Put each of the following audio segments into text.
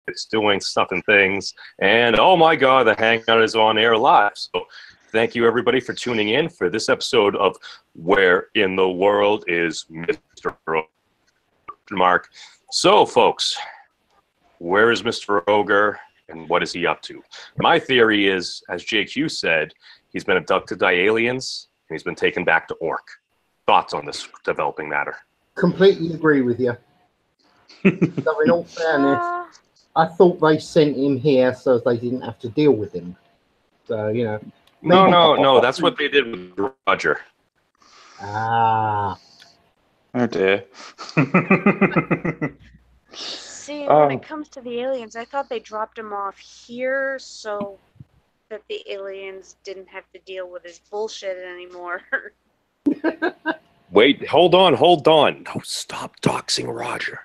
it's doing stuff and things. And oh my God, the Hangout is on air live. So thank you everybody for tuning in for this episode of Where in the World is Mr. Mark? So folks, where is Mr. Ogre and what is he up to? My theory is, as JQ said, he's been abducted by aliens and he's been taken back to Orc. Thoughts on this developing matter? Completely agree with you. So in all fairness, I thought they sent him here so they didn't have to deal with him. So, you know. No, that's what they did with Roger. Ah. Oh dear. See, when it comes to the aliens, I thought they dropped him off here so that the aliens didn't have to deal with his bullshit anymore. Wait, hold on. No, stop doxing Roger.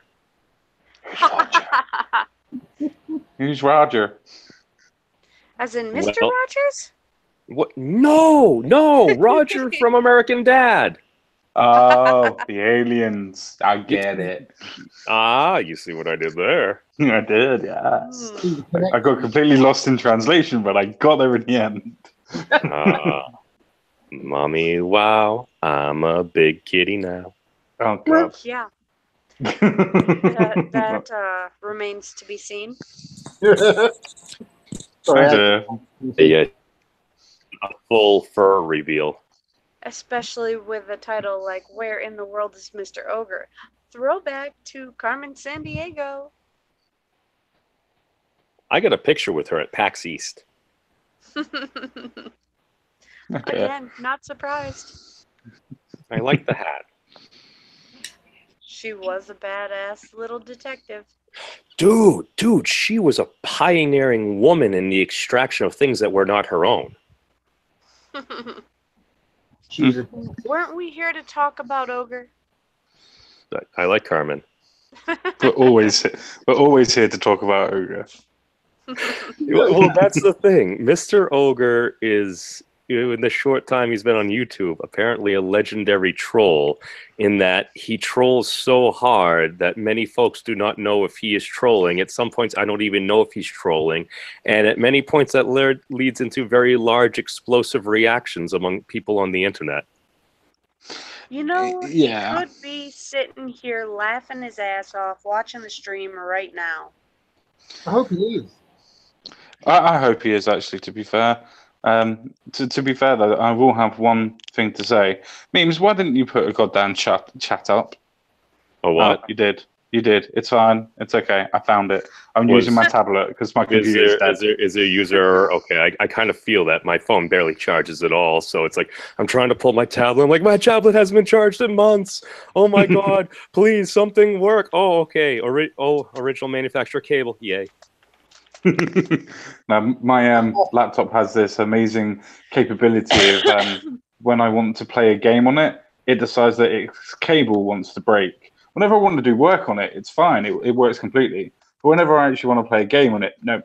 Who's Roger? As in Mr. Rogers? What? No, Roger from American Dad. Oh, the aliens. I get it. Ah, you see what I did there. I did, yes. I got completely lost in translation, but I got there in the end. Mommy, wow, I'm a big kitty now. Oh, God. Yeah. that remains to be seen. Yeah, a full fur reveal. Especially with a title like Where in the World is Mr. Ogre? Throwback to Carmen Sandiego. I got a picture with her at PAX East. Again, not surprised. I like the hat. She was a badass little detective. Dude, she was a pioneering woman in the extraction of things that were not her own. Weren't we here to talk about Ogre? I like Carmen. We're always here to talk about Ogre. Well, that's the thing. Mr. Ogre is, in the short time he's been on YouTube, apparently a legendary troll in that he trolls so hard that many folks do not know if he is trolling. At some points, I don't even know if he's trolling. And at many points, that leads into very large explosive reactions among people on the internet. You know, yeah. He could be sitting here laughing his ass off, watching the stream right now. I hope he is. I hope he is, actually, to be fair. To be fair, though, I will have one thing to say. Memes, why didn't you put a goddamn chat up? Oh, what? You did. It's fine. It's okay. I found it. I'm using my tablet because my computer is dead. Is there user? Okay, I kind of feel that. My phone barely charges at all, so it's like I'm trying to pull my tablet. I'm like, my tablet hasn't been charged in months. Oh my God, please, something work. Oh, okay. Original manufacturer cable. Yay. Now, my laptop has this amazing capability of when I want to play a game on it, it decides that its cable wants to break. Whenever I want to do work on it, it's fine. It works completely. But whenever I actually want to play a game on it, no,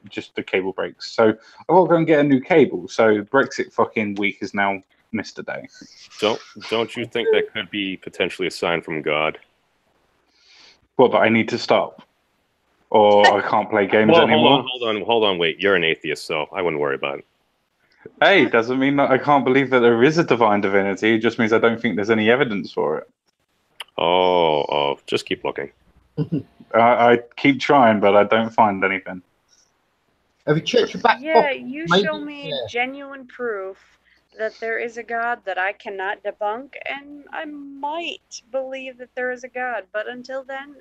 just the cable breaks. So I've got to go and get a new cable. So Brexit fucking week is now missed a day. Don't you think that could be potentially a sign from God? What, that I need to stop? Or I can't play games anymore? Hold on, wait. You're an atheist, so I wouldn't worry about it. Hey, doesn't mean that I can't believe that there is a divine divinity. It just means I don't think there's any evidence for it. Oh, just keep looking. I keep trying, but I don't find anything. Have you checked your back Yeah, pocket? you Maybe, show me genuine proof that there is a God that I cannot debunk, and I might believe that there is a God. But until then,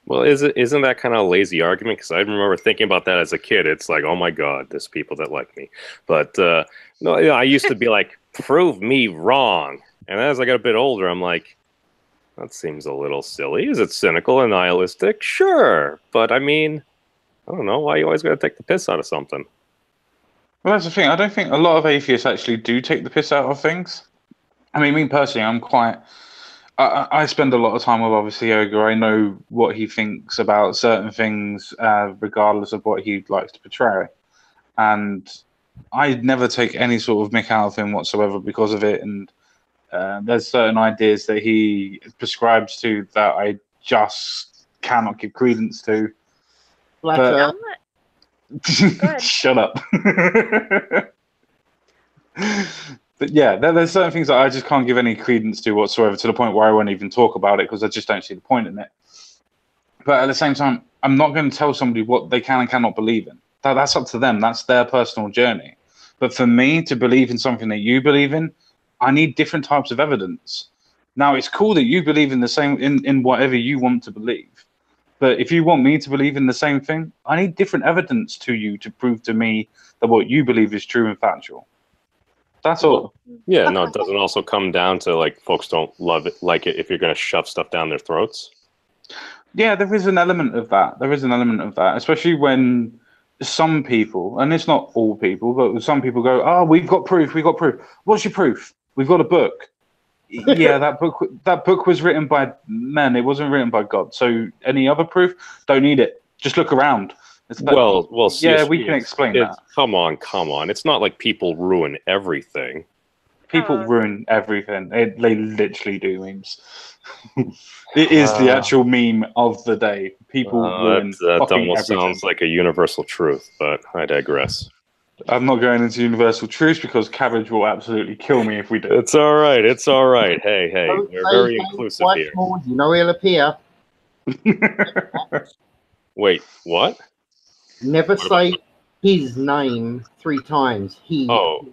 Well, isn't that kind of a lazy argument? Because I remember thinking about that as a kid. It's like, oh my God, there's people that like me. But no, I used to be like, prove me wrong. And as I got a bit older, I'm like, that seems a little silly. Is it cynical and nihilistic? Sure. But I mean, I don't know. Why you always got to take the piss out of something? Well, that's the thing. I don't think a lot of atheists actually do take the piss out of things. I mean, me personally, I'm quite... I spend a lot of time with, obviously, Ogre. I know what he thinks about certain things, regardless of what he likes to portray. And I never take any sort of mick out of him whatsoever because of it. And there's certain ideas that he prescribes to that I just cannot give credence to. Flat Earth. Shut up. But yeah, there's certain things that I just can't give any credence to whatsoever, to the point where I won't even talk about it because I just don't see the point in it. But at the same time, I'm not going to tell somebody what they can and cannot believe in. That's up to them. That's their personal journey. But for me to believe in something that you believe in, I need different types of evidence. Now, it's cool that you believe in the same in whatever you want to believe. But if you want me to believe in the same thing, I need different evidence to you to prove to me that what you believe is true and factual. That's all. Yeah, no, it doesn't also come down to like folks don't like it if you're going to shove stuff down their throats. Yeah, there is an element of that. There is an element of that, especially when some people, and it's not all people, but some people go, "Oh, we've got proof. We've got proof. What's your proof? We've got a book." Yeah, that book was written by men. It wasn't written by God. So any other proof? Don't need it. Just look around. Well, yeah, we can explain that. Come on. It's not like people ruin everything. People ruin everything. They literally do memes. It is the actual meme of the day. People ruin that fucking almost everything. sounds like a universal truth, but I digress. I'm not going into universal truths because Cabbage will absolutely kill me if we do. It's all right. It's all right. Hey, we're very inclusive here. More, you know he'll appear. Wait, what? Never say his name 3 times. He. Oh,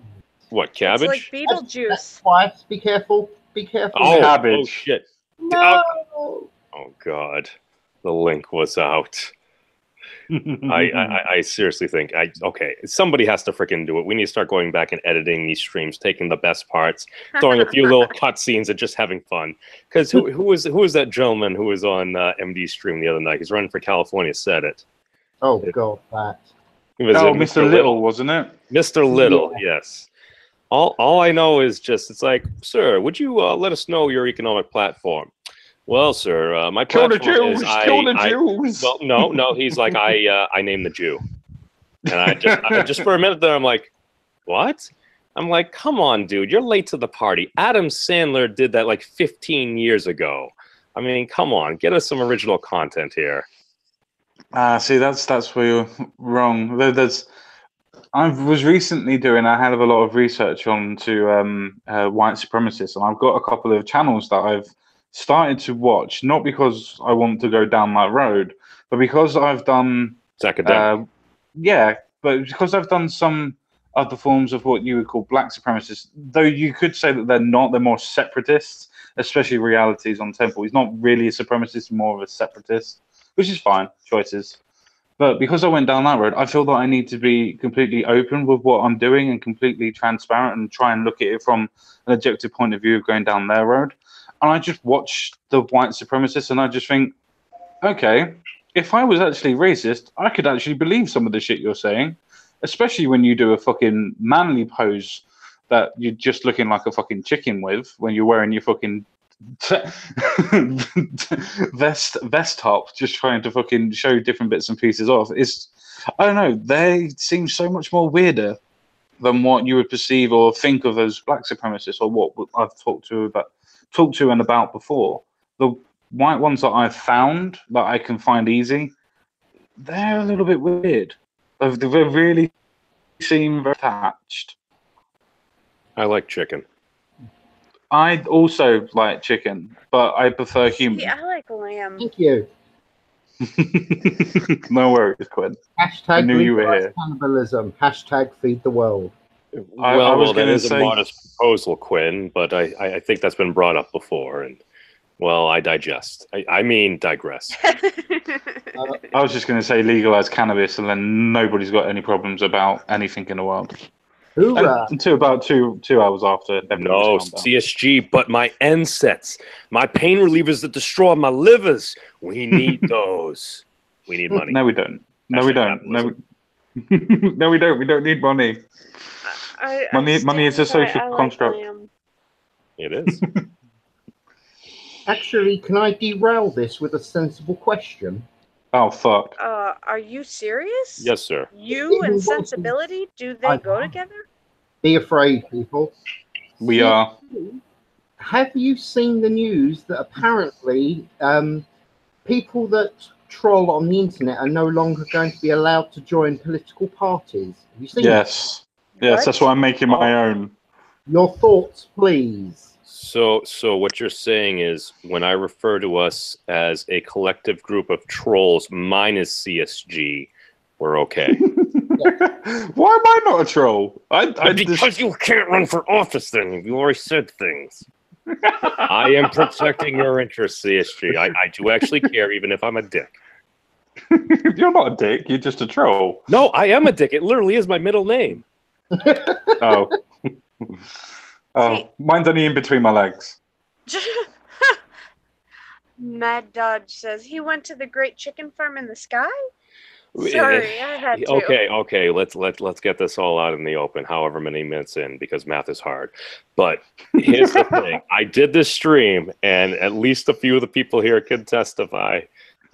what, Cabbage? It's like Beetlejuice. Twice. Be careful. Be careful. Oh, Cabbage. Oh, shit. No. Oh, God. The link was out. I seriously think okay, somebody has to freaking do it. We need to start going back and editing these streams, taking the best parts, throwing a few little cutscenes, and just having fun. Because who was that gentleman who was on MD's stream the other night? He's running for California. Said it. Oh God, that. Mr. Little, wasn't it? Mr. Little, Yeah. yes. All I know is just it's like, sir, would you let us know your economic platform? Well, sir, my platform is kill the Jews. Well, no. He's like, I named the Jew, and I just for a minute there, I'm like, what? I'm like, come on, dude, you're late to the party. Adam Sandler did that like 15 years ago. I mean, come on, get us some original content here. See, that's where you're wrong. I was recently doing a hell of a lot of research onto white supremacists, and I've got a couple of channels that I've started to watch, not because I want to go down that road, but because I've done but because I've done some other forms of what you would call black supremacists, though you could say that they're more separatists, especially Realities on Temple. He's not really a supremacist, more of a separatist, which is fine, choices. But because I went down that road, I feel that I need to be completely open with what I'm doing and completely transparent and try and look at it from an objective point of view of going down their road. And I just watch the white supremacists and I just think, okay, if I was actually racist, I could actually believe some of the shit you're saying, especially when you do a fucking manly pose that you're just looking like a fucking chicken with when you're wearing your fucking vest top, just trying to fucking show different bits and pieces off. I don't know, they seem so much more weirder than what you would perceive or think of as black supremacists or what I've talked to and about before. The white ones that I've found that I can find easy, they're a little bit weird. They really seem very attached. I like chicken. I also like chicken, but I prefer human. Yeah, I like lamb. Thank you. No worries, Quinn. Hashtag I knew you were here. Cannibalism. Hashtag feed the world. Well, that is a modest proposal, Quinn, but I think that's been brought up before, and well, I digest. I mean, digress. I was just going to say legalize cannabis, and then nobody's got any problems about anything in the world. Until about two hours after. No, CSG, but my NSAIDs, my pain relievers that destroy my livers. We need those. We need money. No, we don't. No, we don't. No, no, we don't. We don't need money. Money is a social construct. It is. Actually, can I derail this with a sensible question? Oh, fuck. Are you serious? Yes, sir. You and sensibility, do they go together? Be afraid, people. We are. Have you seen the news that apparently people that troll on the internet are no longer going to be allowed to join political parties. Have you seen that? Yes, What? that's why I'm making my own. Your thoughts, please. So what you're saying is, when I refer to us as a collective group of trolls minus CSG, we're okay. Why am I not a troll? Because you can't run for office then. You already said things. I am protecting your interests, CSG. I do actually care, even if I'm a dick. You're not a dick. You're just a troll. No, I am a dick. It literally is my middle name. Oh. See- Mine's only in between my legs. Mad Dodge says he went to the Great Chicken Farm in the sky. Sorry, I had to. Okay. Let's get this all out in the open. However many minutes in, because math is hard. But here's the thing: I did this stream, and at least a few of the people here can testify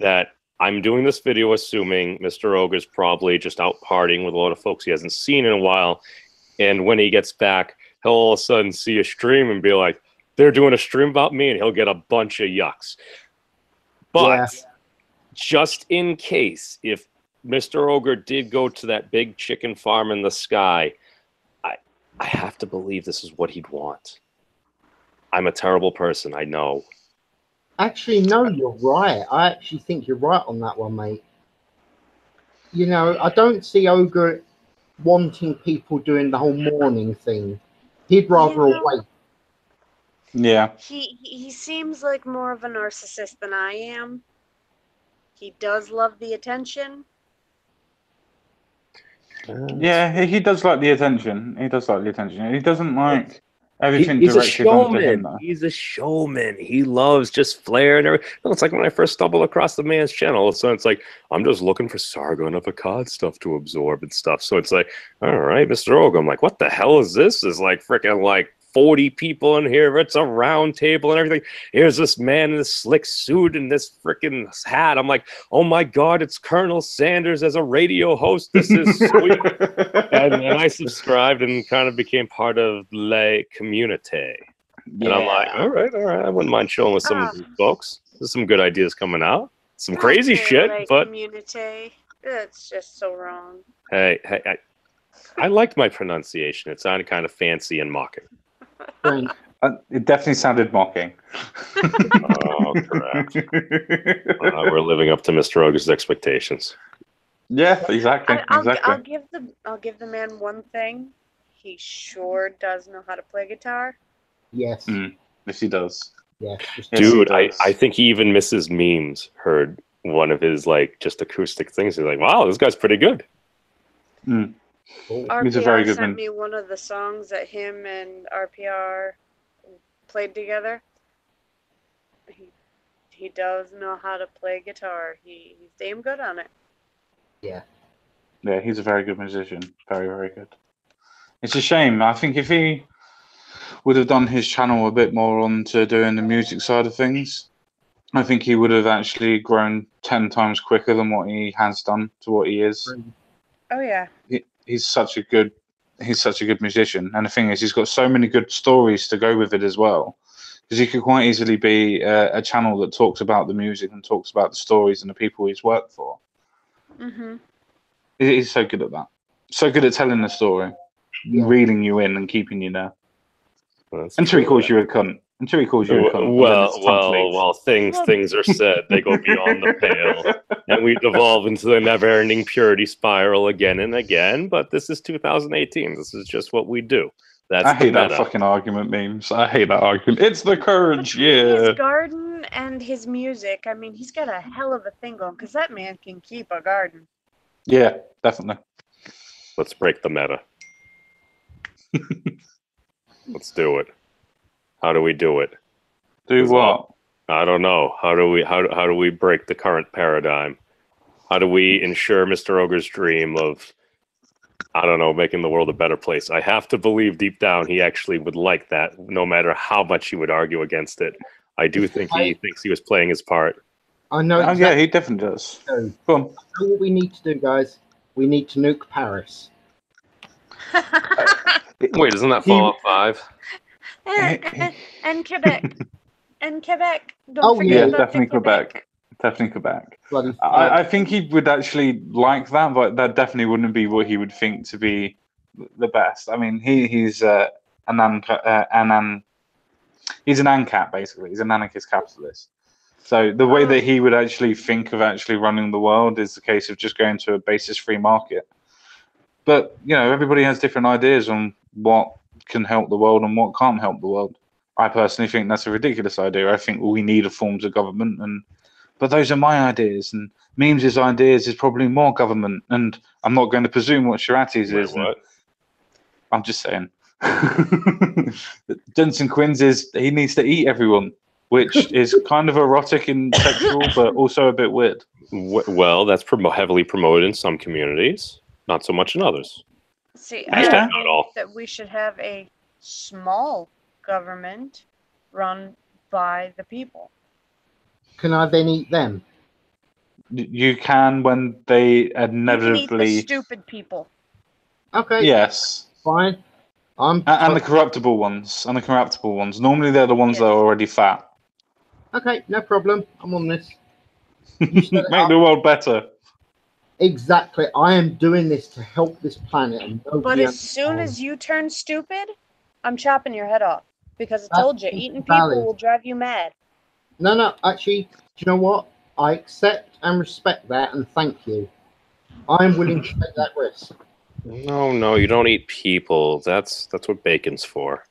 that I'm doing this video assuming Mr. Ogre's probably just out partying with a lot of folks he hasn't seen in a while, and when he gets back, he'll all of a sudden see a stream and be like, "They're doing a stream about me," and he'll get a bunch of yucks. But just in case, if Mr. Ogre did go to that big chicken farm in the sky, I have to believe this is what he'd want. I'm a terrible person, I know. Actually, no, you're right. I actually think you're right on that one, mate. You know, I don't see Ogre wanting people doing the whole morning thing. He'd rather wait. Yeah. He seems like more of a narcissist than I am. He does love the attention. Yeah, he does like the attention. He doesn't like everything He's a directed onto him, showman. though. He's a showman. He loves just flair and everything. No, it's like when I first stumbled across the man's channel. So it's like, I'm just looking for Sargon of Akkad stuff to absorb and stuff. So it's like, all right, Mr. Ogre. I'm like, what the hell is this? There's like freaking like 40 people in here. It's a round table and everything. Here's this man in this slick suit and this freaking hat. I'm like, oh my God, it's Colonel Sanders as a radio host. This is sweet. And I subscribed and kind of became part of the community. Yeah. And I'm like, all right. I wouldn't mind chilling with some of these folks. There's some good ideas coming out. Some crazy shit, but Community. That's just so wrong. hey, I liked my pronunciation. It sounded kind of fancy and mocking. Right. It definitely sounded mocking. Oh, correct. We're living up to Mr. Ogre's expectations. Yeah, exactly. I'll give the man one thing. He sure does know how to play guitar. Yes. Yes, he does. Yes. Dude, I think he even Mrs. Memes heard one of his like just acoustic things. He's like, wow, this guy's pretty good. Cool. He's a very RPR good sent man. me one of the songs that him and RPR played together. He does know how to play guitar. He's damn good on it. Yeah. Yeah, he's a very good musician. Very, very good. It's a shame. I think if he would have done his channel a bit more onto doing the music side of things, I think he would have actually grown 10 times quicker than what he has done to what he is. Oh yeah. He's such a good musician, and the thing is, he's got so many good stories to go with it as well. Because he could quite easily be a channel that talks about the music and talks about the stories and the people he's worked for. Mhm. He's so good at that. So good at telling the story, reeling you in and keeping you there. Until he calls you a cunt. Well, things are said. They go beyond the pale, and we devolve into the never-ending purity spiral again and again. But this is 2018. This is just what we do. I hate that fucking argument, Memes. I hate that argument. It's the courage, His garden and his music. I mean, he's got a hell of a thing going because that man can keep a garden. Yeah, definitely. Let's break the meta. Let's do it. How do we do it? Do what? I don't know. How do we break the current paradigm? How do we ensure Mr. Ogre's dream of, I don't know, making the world a better place? I have to believe deep down he actually would like that, no matter how much he would argue against it. I do think he thinks he was playing his part. I know. Yeah, he definitely does. Go on. I know what we need to do, guys. We need to nuke Paris. Wait, isn't that Fallout 5? And Quebec. And Quebec. Don't forget yeah, about definitely Quebec. Quebec. Definitely Quebec. Bloody I think he would actually like that, but that definitely wouldn't be what he would think to be the best. I mean, he's an ANCAP, basically. He's an anarchist capitalist. So the way that he would actually think of actually running the world is the case of just going to a basis free market. But, you know, everybody has different ideas on what can help the world and what can't help the world. I personally think that's a ridiculous idea. I think we need forms of government, but those are my ideas, and Memes' ideas is probably more government, and I'm not going to presume what Sharati's is. What? I'm just saying. Jensen Quinn's is he needs to eat everyone, which is kind of erotic and sexual, but also a bit weird. Well, that's heavily promoted in some communities, not so much in others. See, Yeah. I Not think all. that we should have a small government run by the people. Can I then eat them? You can when they You can eat the inevitably. stupid people. Okay, Yes. fine. And the corruptible ones. Normally they're the ones that are already fat. Okay, no problem. I'm on this. You set it Make up. the world better. Exactly. I am doing this to help this planet. And But nobody as soon understands. as you turn stupid, I'm chopping your head off. Because I That's told you, eating people valid. will drive you mad. No, actually, do you know what? I accept and respect that, and thank you. I'm willing to take that risk. No, you don't eat people. That's what bacon's for.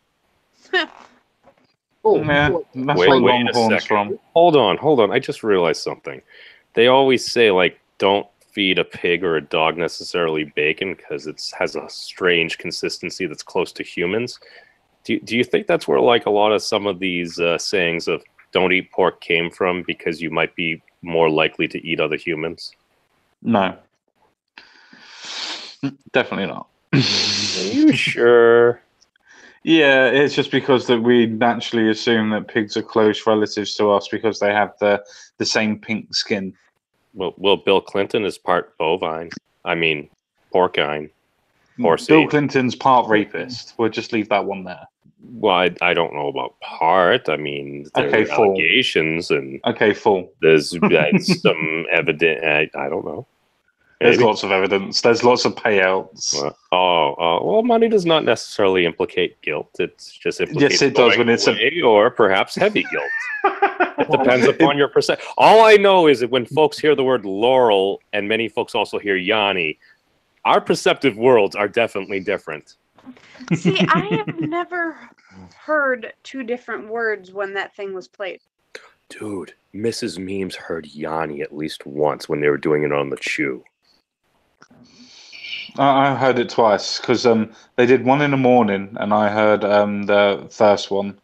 Oh, Yeah, oh, that's Wait where a Longhorn's second. from. Hold on. I just realized something. They always say, like, don't feed a pig or a dog necessarily bacon because it has a strange consistency that's close to humans. Do you think that's where, like, a lot of some of these sayings of don't eat pork came from, because you might be more likely to eat other humans? No. Definitely not. Are you sure? Yeah, it's just because that we naturally assume that pigs are close relatives to us because they have the same pink skin. Well, Bill Clinton is part bovine. I mean, porcine. Bill Horsey. Clinton's part rapist. We'll just leave that one there. Well, I don't know about part. I mean, there Okay, are full. allegations, and Okay, full. there's some evidence. I don't know. There's Maybe. lots of evidence. There's lots of payouts. Well, money does not necessarily implicate guilt. It's just implicates Yes, it does when it's or perhaps heavy guilt. It depends upon your perception. All I know is that when folks hear the word Laural, and many folks also hear Yanny, our perceptive worlds are definitely different. See, I have never heard two different words when that thing was played. Dude, Mrs. Memes heard Yanny at least once when they were doing it on the Chew. I heard it twice because they did one in the morning and I heard the first one,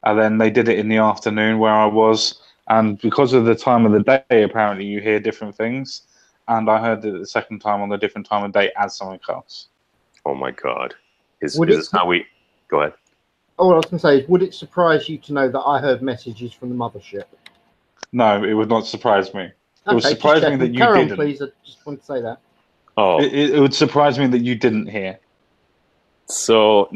and then they did it in the afternoon where I was, and because of the time of the day, apparently you hear different things, and I heard it the second time on a different time of day as something else. Oh my God. Is Would this it- how we... Go ahead. Oh, what I was going to say is, would it surprise you to know that I heard messages from the mothership? No, it would not surprise me. It would Okay, surprise just me that checking. you Carry on, didn't. please. I just want to say that. Oh, It would surprise me that you didn't hear. so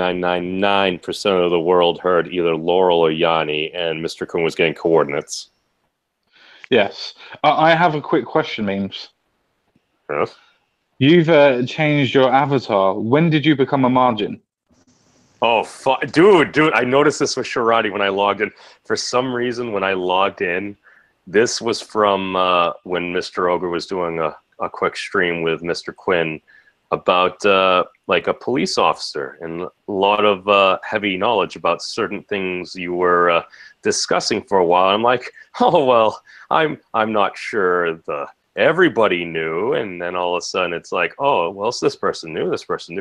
99.99999% of the world heard either Laural or Yanny, and Mr. Kun was getting coordinates. Yes. I have a quick question, Memes. Yes. You've changed your avatar. When did you become a margin? Oh, dude, I noticed this with Sharati when I logged in. For some reason, when I logged in, this was from when Mr. Ogre was doing a quick stream with Mr. Quinn about like a police officer and a lot of heavy knowledge about certain things you were discussing for a while. I'm like, oh, well, I'm not sure everybody knew, and then all of a sudden it's like, oh, well, so this person knew, this person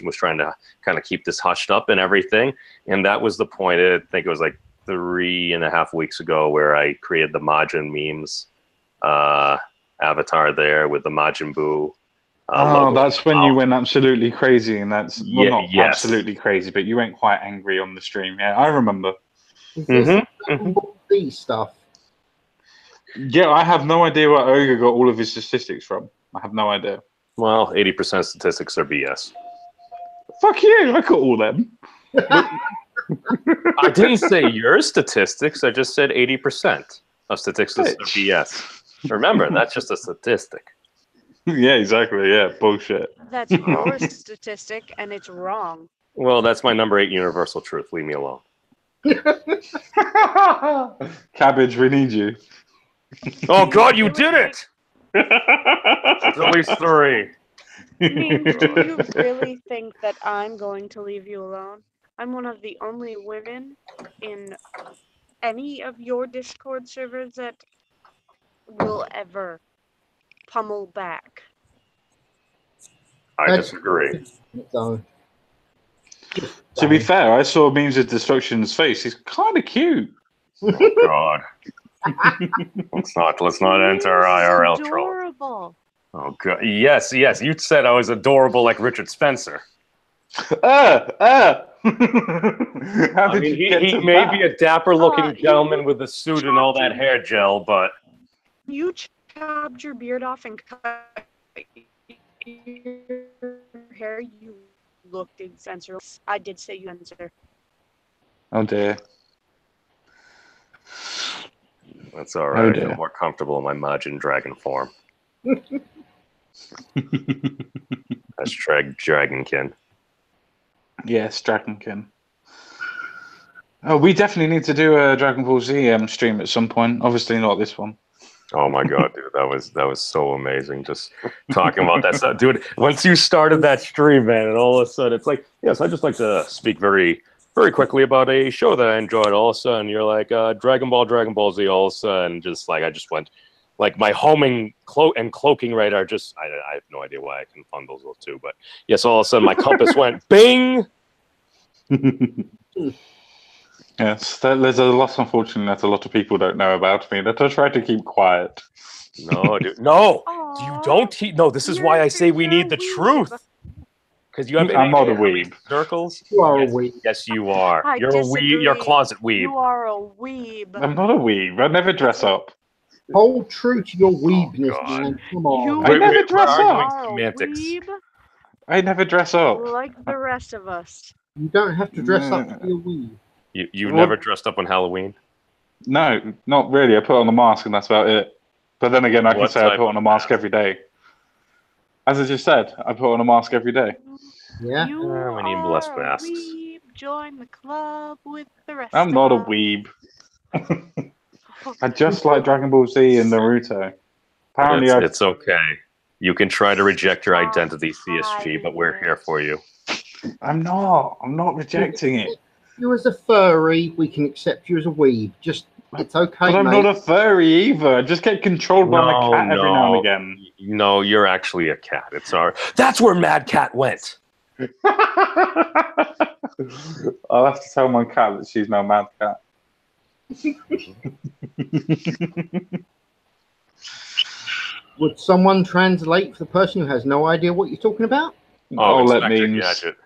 was trying to kind of keep this hushed up and everything. And that was the point. I think it was like 3.5 weeks ago where I created the Majin Memes avatar there with the Majin Buu. Logo. That's when you went absolutely crazy, and that's well, not yes. absolutely crazy, but you went quite angry on the stream. Yeah, I remember. Is this the stuff? Yeah, I have no idea where Ogre got all of his statistics from. I have no idea. Well, 80% statistics are BS. Fuck you! I got all them. I didn't say your statistics. I just said 80%. of statistics are BS. Remember, that's just a statistic. Yeah, exactly. Yeah, bullshit. That's your statistic, and it's wrong. Well, that's my number 8 universal truth. Leave me alone. Cabbage, we need you. Oh God, you did it! There's at least 3. Memes, do you really think that I'm going to leave you alone? I'm one of the only women in any of your Discord servers that will ever pummel back. I disagree. So, To be fair, I saw Memes of Destruction's face. He's kind of cute. Oh God. let's not enter IRL troll. Adorable. Oh God. Yes. You said I was adorable like Richard Spencer. How I mean, he may be a dapper-looking gentleman with a suit and all that hair gel, but you chopped your beard off and cut your hair. You looked insensitive. I did say you censor. Oh dear. That's all right. I feel more comfortable in my Majin dragon form. That's Dragonkin. Yes, Dragonkin. Oh, we definitely need to do a Dragon Ball Z stream at some point. Obviously not this one. Oh my God, dude, that was so amazing. Just talking about that stuff, dude. Once you started that stream, man, and all of a sudden it's like, yes, I just like to speak very, very quickly about a show that I enjoyed. All of a sudden, you're like Dragon Ball Z. All of a sudden, just like I just went, like my homing and cloaking radar. Just I have no idea why I can fund those two, but yes, all of a sudden my compass went bing. Yes, there's a lot, unfortunately, that a lot of people don't know about me that I try to keep quiet. No, dude, no, Aww, you don't. No, this is why I say we need the truth. Because you have. I'm not a weeb. Circles. You are a weeb. Yes, you are. I You're disagree. a weeb. You're a closet weeb. You are a weeb. I'm not a weeb. I never dress up. Hold true to your weebness, God. man. Come on. You I never dress we're up. arguing are a semantics. weeb I never dress up. like the rest of us. You don't have to dress up to be a weeb. You Well- never dressed up on Halloween? No, not really. I put on a mask and that's about it. But then again, I can What say I type put on a of mask mask? every day. As I just said, I put on a mask every day. Yeah. You we need less are a masks. weeb. Join the club with the rest I'm of not a us. weeb. I just like Dragon Ball Z and Naruto. Apparently, It's okay. You can try to reject your identity, CSG, but we're here for you. I'm not. I'm not rejecting it. You as a furry, we can accept you as a weeb. Just, it's okay, But I'm mate. not a furry either. I just get controlled by my cat every now and again. No, you're actually a cat. It's our. That's where Mad Cat went. I'll have to tell my cat that she's now Mad Cat. Would someone translate for the person who has no idea what you're talking about? Oh, I'll let Inspector memes. Gadget.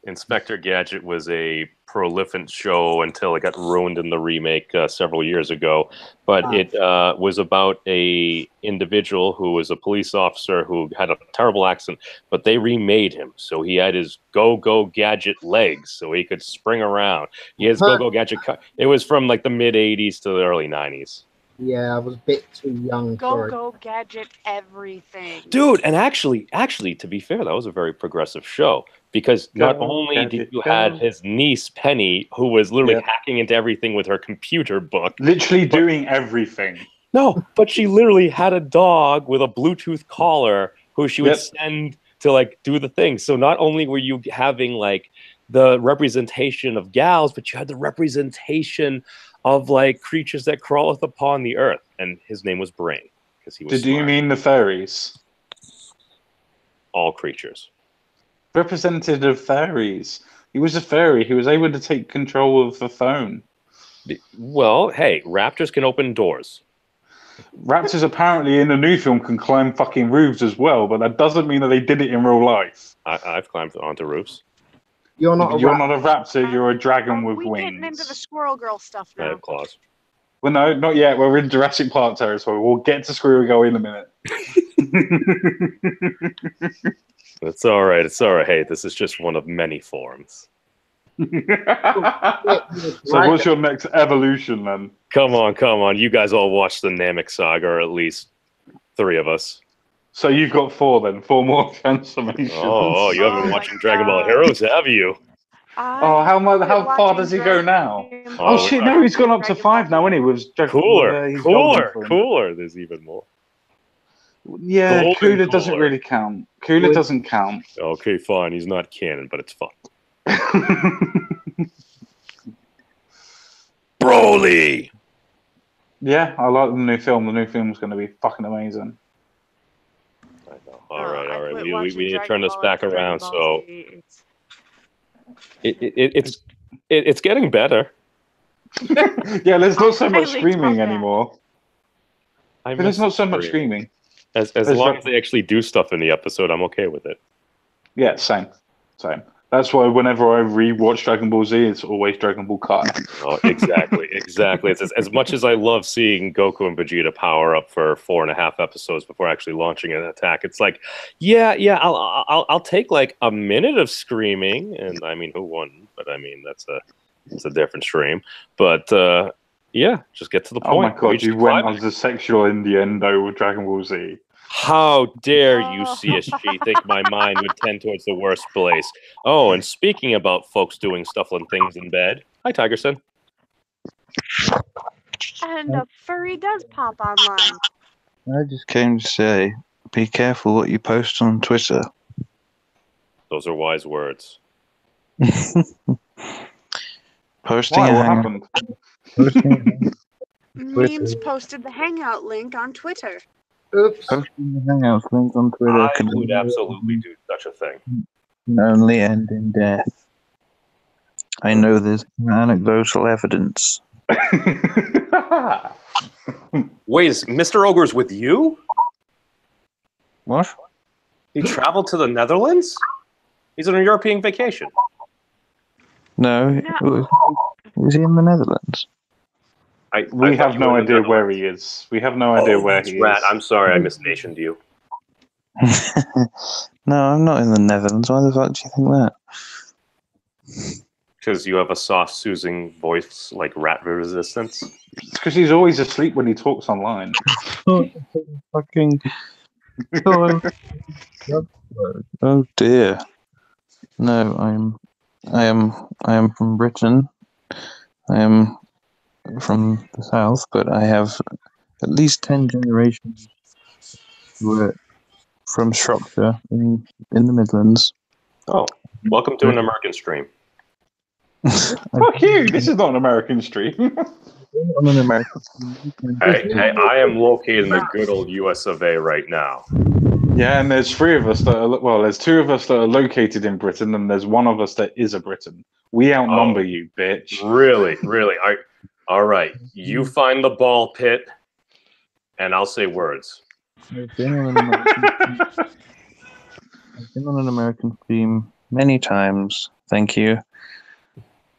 Inspector Gadget was a prolific show until it got ruined in the remake several years ago. But it was about a individual who was a police officer who had a terrible accident, but they remade him. So he had his go-go gadget legs so he could spring around. He has go-go gadget. It was from like the mid-'80s to the early '90s. Yeah, I was a bit too young for it. Go Gadget everything. Dude, and actually, to be fair, that was a very progressive show because not only did you had his niece Penny, who was literally hacking into everything with her computer book, literally doing everything. No, but she literally had a dog with a Bluetooth collar who she would send to like do the thing. So not only were you having like the representation of gals, but you had the representation of like creatures that crawleth upon the earth, and his name was Brain because he was. Did you mean the fairies? All creatures. Representative fairies. He was a fairy. He was able to take control of the phone. Well, hey, raptors can open doors. Raptors apparently in the new film can climb fucking roofs as well, but that doesn't mean that they did it in real life. I've climbed onto roofs. You're not a raptor. You're a dragon with We're wings. getting into the squirrel girl stuff I now. have claws. Well, no, not yet. We're in Jurassic Park territory. We'll get to Squirrel Girl in a minute. It's all right. It's all right. Hey, this is just one of many forms. So what's your next evolution then? Come on. You guys all watched the Namek saga, or at least 3 of us. So you've got 4 then, 4 more transformations. Oh, you haven't Oh been my watching Dragon Ball God. Heroes, have you? How far does he go now? Oh we're shit! not- No, he's gone up to 5 now, isn't he? With his golden form. Cooler. There's even more. Yeah, Golden Cooler doesn't Cooler. really count. Cooler doesn't count. Okay, fine. He's not canon, but it's fun. Broly. Yeah, I like the new film. The new film's going to be fucking amazing. I know. All right. quit We watching need to Dragon turn this Ball back after around. Dragon So Ball Z. it's getting better. Yeah, there's not so much highly screaming doubt that. anymore. There's not so much screaming. As long as they actually do stuff in the episode, I'm okay with it. Yeah, same. That's why whenever I re-watch Dragon Ball Z, it's always Dragon Ball Kai. Oh, exactly. It's as much as I love seeing Goku and Vegeta power up for 4.5 episodes before actually launching an attack. It's like, yeah, I'll take like a minute of screaming, and I mean, who wouldn't? But I mean, that's a different stream. But yeah, just get to the point. Oh my god, Reach you the went climax. on the sexual innuendo with Dragon Ball Z. How dare you, CSG, think my mind would tend towards the worst place? Oh, and speaking about folks doing stuff and things in bed, hi, Tigerson. And a furry does pop online. I just came to say, be careful what you post on Twitter. Those are wise words. Posting Why? a What hangout. happened? Memes posted the hangout link on Twitter. Oops. Posting a hangout link on Twitter I can would absolutely do such a thing. only end in death. I know there's anecdotal evidence. Wait, is Mr. Ogre's with you? What? He traveled to the Netherlands? He's on a European vacation. No, was he in the Netherlands? We have no idea where he is. We have no idea where he Rat, is. I'm sorry I misnationed you. No, I'm not in the Netherlands. Why the fuck do you think that? Because you have a soft, soothing voice like rat resistance. It's because he's always asleep when he talks online. Fucking. Oh dear. No, I am from Britain. I am from the south, but I have at least 10 generations who are from Shropshire in the Midlands. Oh, welcome to an American stream. Fuck you! This is not an American stream. I'm an American. Hey, I am located in the good old US of A right now. Yeah, and there's 3 of us that are, well, there's 2 of us that are located in Britain, and there's 1 of us that is a Briton. We outnumber you, bitch. Really? All right, you find the ball pit, and I'll say words. I've been on an American stream many times. Thank you.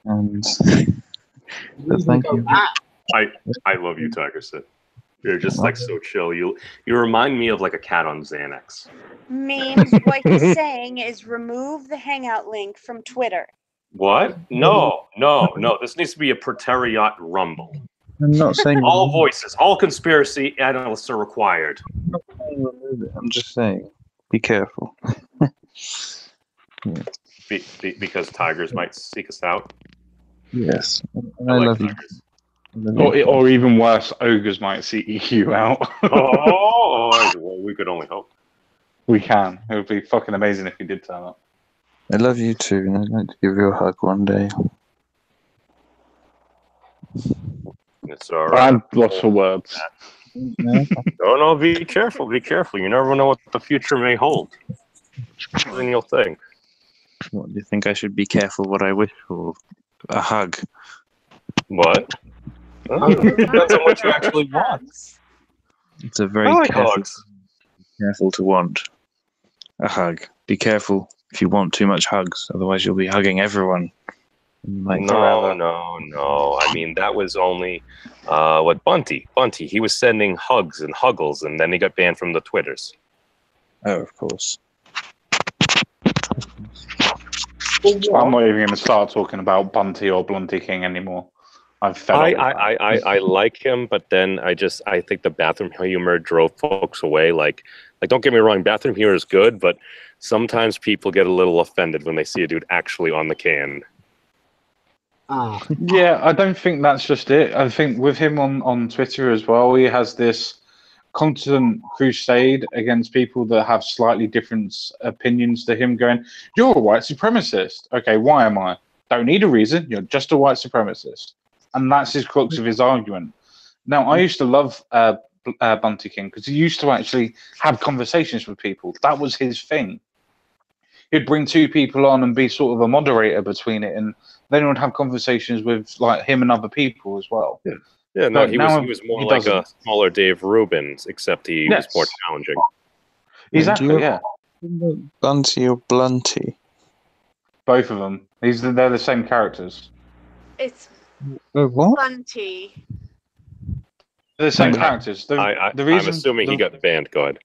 And thank you. I love you, Tigerson. You're just like so chill. You remind me of like a cat on Xanax. Memes, what he's saying is remove the hangout link from Twitter. What? No. This needs to be a Proteriot rumble. I'm not saying All voices, all conspiracy analysts are required. I'm just saying, be careful. Because tigers might seek us out. Yes, and I I like love tigers. you. Or even worse, ogres might seek you out. Well, we could only hope. We can. It would be fucking amazing if you did turn up. I love you too, and I'd like to give you a hug one day. It's all right. I'm lost for words. No, be careful. Be careful. You never know what the future may hold. Then you'll think. What do you think? I should be careful what I wish for? A hug. What? Depends on what you actually want. It's a very I like hugs. careful to want. A hug. Be careful if you want too much hugs, otherwise you'll be hugging everyone. Like No. I mean, that was only Bunty. Bunty, he was sending hugs and Huggles, and then he got banned from the Twitters. Oh, of course. I'm not even going to start talking about Bunty or Blunty King anymore. I've fed up with that. I like him, but then I think the bathroom humor drove folks away. Like don't get me wrong, bathroom humor is good, but sometimes people get a little offended when they see a dude actually on the can. Yeah, I don't think that's just it. I think with him on Twitter as well, he has this constant crusade against people that have slightly different opinions to him, going, "You're a white supremacist." Okay, why am I? Don't need a reason. You're just a white supremacist. And that's his crux of his argument. Now, I used to love Bunty King because he used to actually have conversations with people. That was his thing. He'd bring two people on and be sort of a moderator between it, and then he would have conversations with like him and other people as well. Yeah, no, he was more like a smaller Dave Rubens, except he was more challenging. Exactly, yeah. Bunty or Blunty? Both of them. They're the same characters. It's What? Bunty. They're the same characters. I'm assuming he got banned. Go ahead.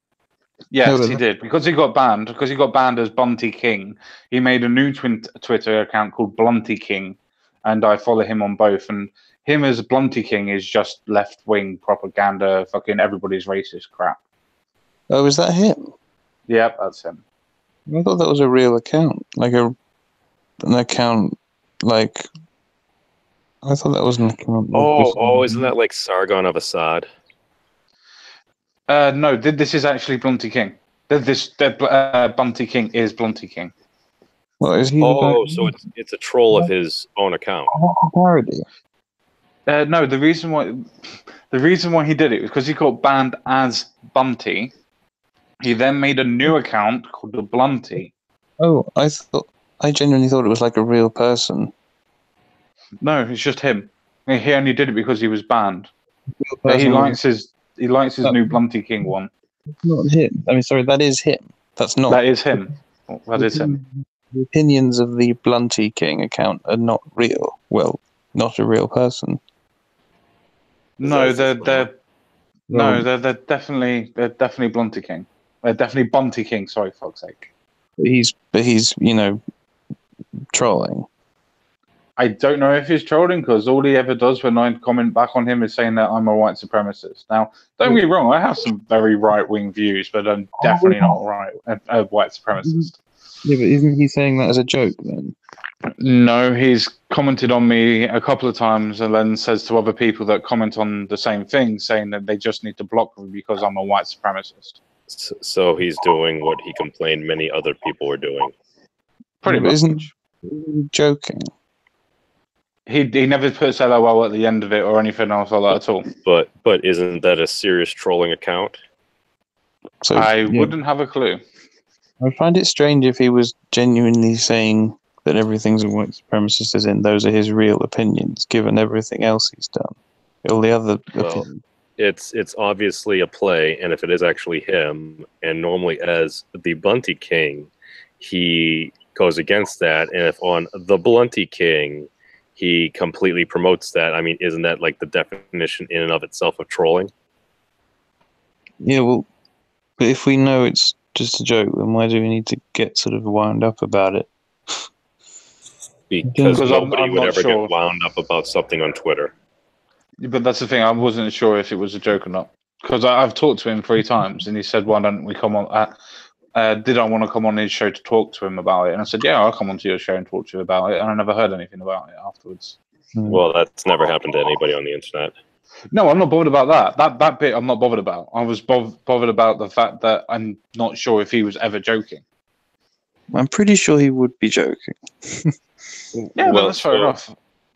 Yes, he did. Because he got banned as Bunty King, he made a new Twitter account called Blunty King, and I follow him on both. And him as Blunty King is just left-wing propaganda, fucking everybody's racist crap. Oh, is that him? Yep, that's him. I thought that was a real account. Like an account, like... I thought that was an account. Oh, isn't that like Sargon of Assad? No, this is actually Blunty King. Bunty King is Blunty King. What is he? Oh, so it's a troll of his own account. A parody. No, the reason why he did it was because he got banned as Bunty. He then made a new account called the Blunty. Oh, I genuinely thought it was like a real person. No, it's just him. He only did it because he was banned. He likes his new Blunty King one. That's not him. I mean, sorry, that is him. That's not. That is him. That is him. The opinions of the Blunty King account are not real. Well, not a real person. No, they're definitely Blunty King. They're definitely Bunty King. Sorry, for fuck's sake. But he's trolling. I don't know if he's trolling because all he ever does when I comment back on him is saying that I'm a white supremacist. Now, don't get me wrong, I have some very right-wing views, but I'm definitely not a white supremacist. Yeah, but isn't he saying that as a joke then? No, he's commented on me a couple of times and then says to other people that comment on the same thing, saying that they just need to block me because I'm a white supremacist. So he's doing what he complained many other people were doing. Pretty much. Isn't he joking? He never puts LOL at the end of it or anything else like that at all. But isn't that a serious trolling account? So I wouldn't have a clue. I find it strange if he was genuinely saying that everything's a white supremacist, as in those are his real opinions, given everything else he's done. All the other opinions. It's obviously a play, and if it is actually him, and normally as the Bunty King, he goes against that, and if on the Blunty King, he completely promotes that. I mean, isn't that like the definition in and of itself of trolling? Yeah, well, but if we know it's just a joke, then why do we need to get sort of wound up about it? Because nobody would ever get wound up about something on Twitter. But that's the thing, I wasn't sure if it was a joke or not. Because I've talked to him 3 times, and he said, why don't we come on... did I want to come on his show to talk to him about it? And I said, yeah, I'll come onto your show and talk to you about it. And I never heard anything about it afterwards. Well, that's never happened to anybody on the internet. No, I'm not bothered about that. That bit I'm not bothered about. I was bothered about the fact that I'm not sure if he was ever joking. I'm pretty sure he would be joking. Yeah, well, that's fair enough.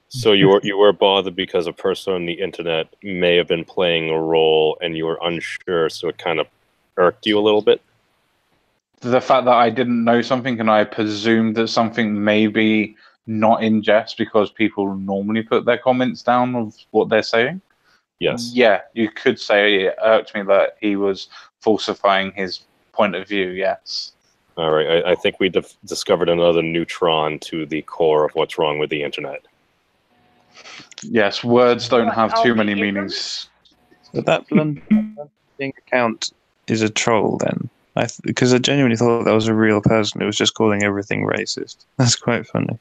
So you were bothered because a person on the internet may have been playing a role and you were unsure, so it kind of irked you a little bit? The fact that I didn't know something and I presumed that something may be not in jest because people normally put their comments down of what they're saying. Yes. Yeah, you could say it irked me that he was falsifying his point of view, yes. All right, I think we discovered another neutron to the core of what's wrong with the internet. Yes, words don't have too many meanings. But that Blunty account is a troll then. Because I genuinely thought that was a real person who was just calling everything racist. That's quite funny.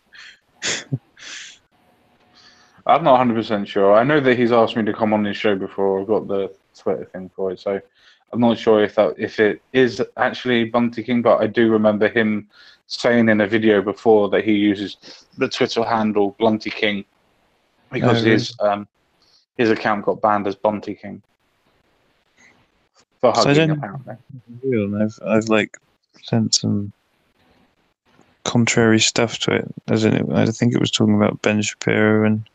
I'm not 100% sure. I know that he's asked me to come on his show before. I've got the Twitter thing for it, so I'm not sure if it is actually Bunty King, but I do remember him saying in a video before that he uses the Twitter handle Blunty King because his account got banned as Bunty King for hugging, apparently. I've like sent some contrary stuff to it, as in I think it was talking about Ben Shapiro and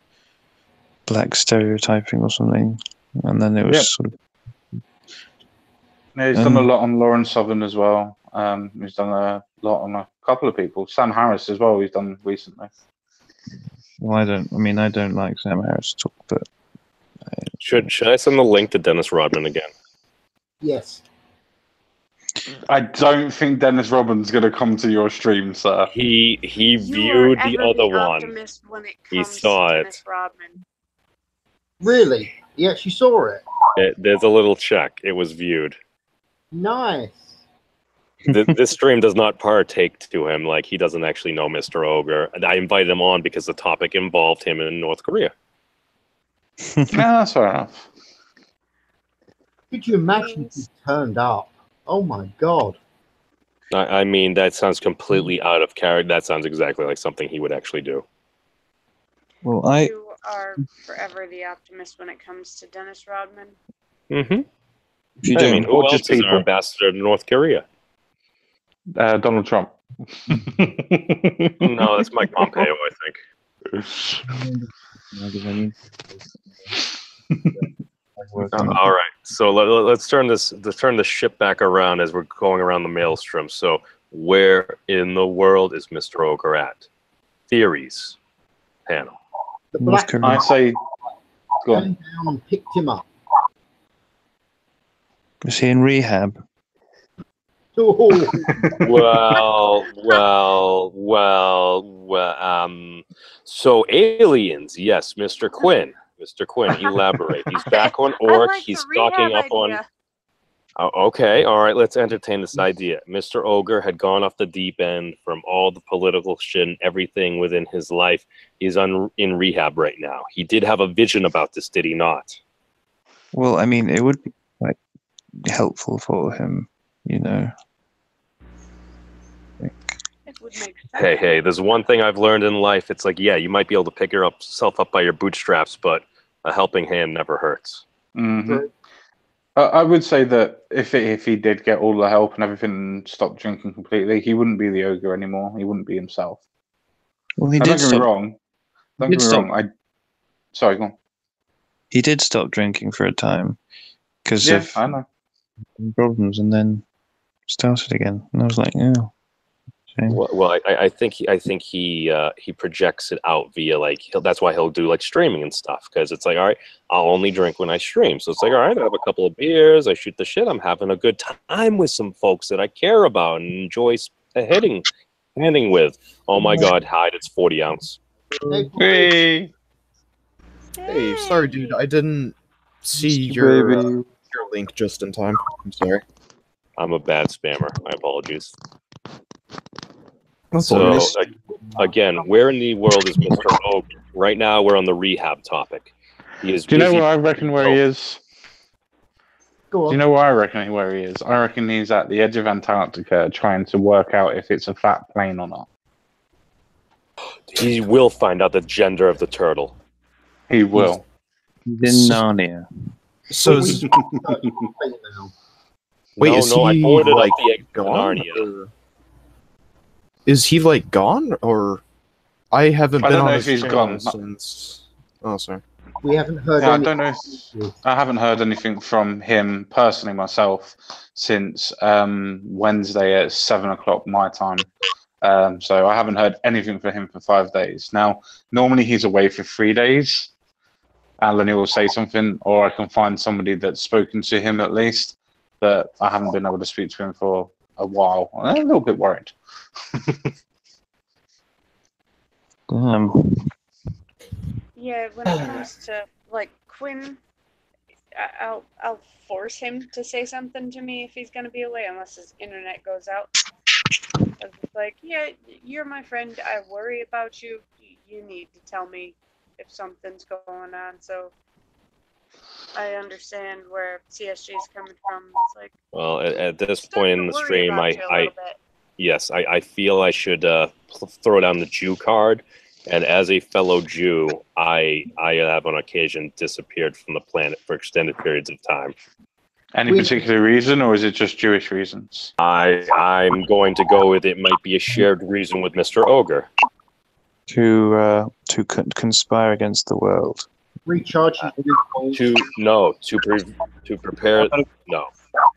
black stereotyping or something, and then it was sort of. Yeah, he's done a lot on Lauren Southern as well. He's done a lot on a couple of people. Sam Harris as well. He's done recently. Well, I don't like Sam Harris talk, but Should I send the link to Dennis Rodman again? Yes. I don't think Dennis Rodman's going to come to your stream, sir. He viewed the other one. He saw it. Rodman. Really? He actually saw it? There's a little check. It was viewed. Nice. This stream does not partake to him. Like, he doesn't actually know Mr. Ogre. And I invited him on because the topic involved him in North Korea. Yeah, that's fair enough. Could you imagine if he turned up? Oh my god. I mean, that sounds completely out of character. That sounds exactly like something he would actually do. Well, You are forever the optimist when it comes to Dennis Rodman. Mm-hmm. If you I don't, mean, who else is our ambassador to North Korea? Donald Trump. No, that's Mike Pompeo, I think. All right, so let's turn the ship back around as we're going around the maelstrom. So, where in the world is Mr. Ogre at? Theories panel. The black I say, go on. came down and picked him up. Is he in rehab? Oh, So aliens, yes, Mr. Quinn. Mr. Quinn, elaborate. He's back on Orc. He's stocking up on. Oh, okay, all right. Let's entertain this idea. Mr. Ogre had gone off the deep end from all the political shit and everything within his life. He's in rehab right now. He did have a vision about this, did he not? Well, I mean, it would be like helpful for him, you know. It would make sense. Hey, there's one thing I've learned in life. It's like, yeah, you might be able to pick yourself up by your bootstraps, but a helping hand never hurts. Mm-hmm. I would say that if he did get all the help and everything and stopped drinking completely, he wouldn't be the Ogre anymore. He wouldn't be himself. Well, he Now, did don't get me wrong. Don't get me wrong. Sorry, go on. He did stop drinking for a time because Yeah, of I know. problems, and then started again. And I was like, oh. shame. Well, I think he projects it out via that's why he'll do like streaming and stuff, because it's like, all right, I'll only drink when I stream. So it's like, all right, I have a couple of beers, I shoot the shit, I'm having a good time with some folks that I care about and enjoy handing with. Oh my God, hide, it's 40 ounce. Hey, Hey, sorry, dude, I didn't see your link just in time. I'm sorry. I'm a bad spammer. My apologies. That's So, alright. again, where in the world is Mr. Oak? Right now, we're on the rehab topic. He is do you know busy- where I reckon where he is? go Do on. you know where I reckon where he is? I reckon he's at the edge of Antarctica trying to work out if it's a fat plane or not. He will find out the gender of the turtle. He will. He's in Narnia. So, is, Wait, is I he, forwarded like, up the egg to gone? Narnia. Or is he like gone, or I haven't I been don't on know his if he's channel gone. since. Oh, sorry. We haven't heard Yeah, I any. don't know. I haven't heard anything from him personally myself since Wednesday at 7 o'clock my time. So I haven't heard anything from him for 5 days. Now, normally he's away for 3 days. Alan will say something, or I can find somebody that's spoken to him at least. But I haven't been able to speak to him for a while. I'm a little bit worried. Yeah, when it comes to like Quinn, I'll force him to say something to me if he's gonna be away, unless his internet goes out. It's like, yeah, you're my friend. I worry about you. You need to tell me if something's going on. So I understand where CSG is coming from. It's like, Well, at this starting point in to the worry stream, about you a little bit. Yes, I feel I should throw down the Jew card. And as a fellow Jew, I have on occasion disappeared from the planet for extended periods of time. Any particular reason, or is it just Jewish reasons? I'm going to go with it might be a shared reason with Mr. Ogre. To conspire against the world. Recharge To prepare. No.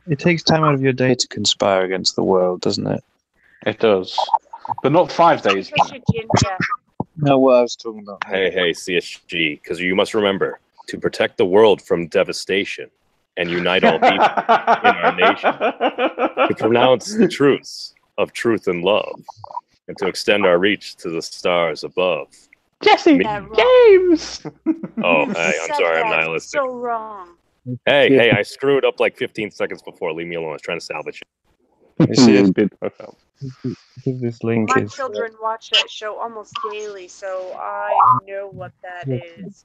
It takes time out of your day to conspire against the world, doesn't it? It does, but not 5 days. Because you're ginger. No, what I was talking about. Hey, CSG, because you must remember, to protect the world from devastation and unite all people in our nation, to pronounce the truths of truth and love, and to extend our reach to the stars above. Jesse, James! Oh, hey, I'm sorry, I'm nihilistic. So wrong. Hey, I screwed up like 15 seconds before. Leave me alone. I was trying to salvage it. You see, Give this link My is. children watch that show almost daily, so I know what that is.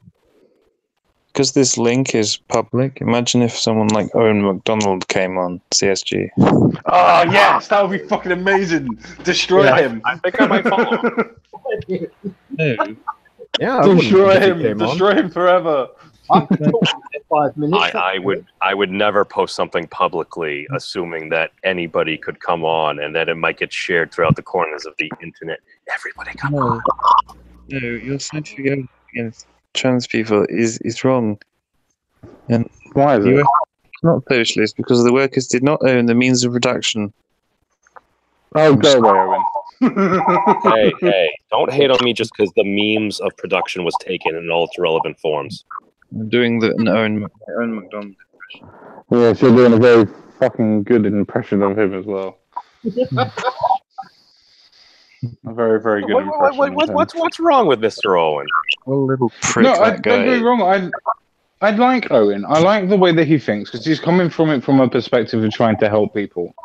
Because this link is public, imagine if someone like Owen MacDonald came on CSG. Oh, yes, that would be fucking amazing. Destroy him. I think I might follow him. No. Yeah, I wouldn't Destroy if he him. came on. Destroy him forever. I could talk for 5 minutes. I would never post something publicly assuming that anybody could come on and that it might get shared throughout the corners of the internet. Everybody come on. No, your scientific evidence against trans people is wrong. And Why is the it? US is not socialist because the workers did not own the means of production. Oh, go away, Owen. Hey, don't hate on me just because the memes of production was taken in all its relevant forms. I'm doing an Owen MacDonald. Yes, you're doing a very fucking good impression of him as well. A very, very good impression. of him. What's wrong with Mr. Owen? A little prick, No, that guy. don't get me wrong. I like Owen. I like the way that he thinks because he's coming from it from a perspective of trying to help people.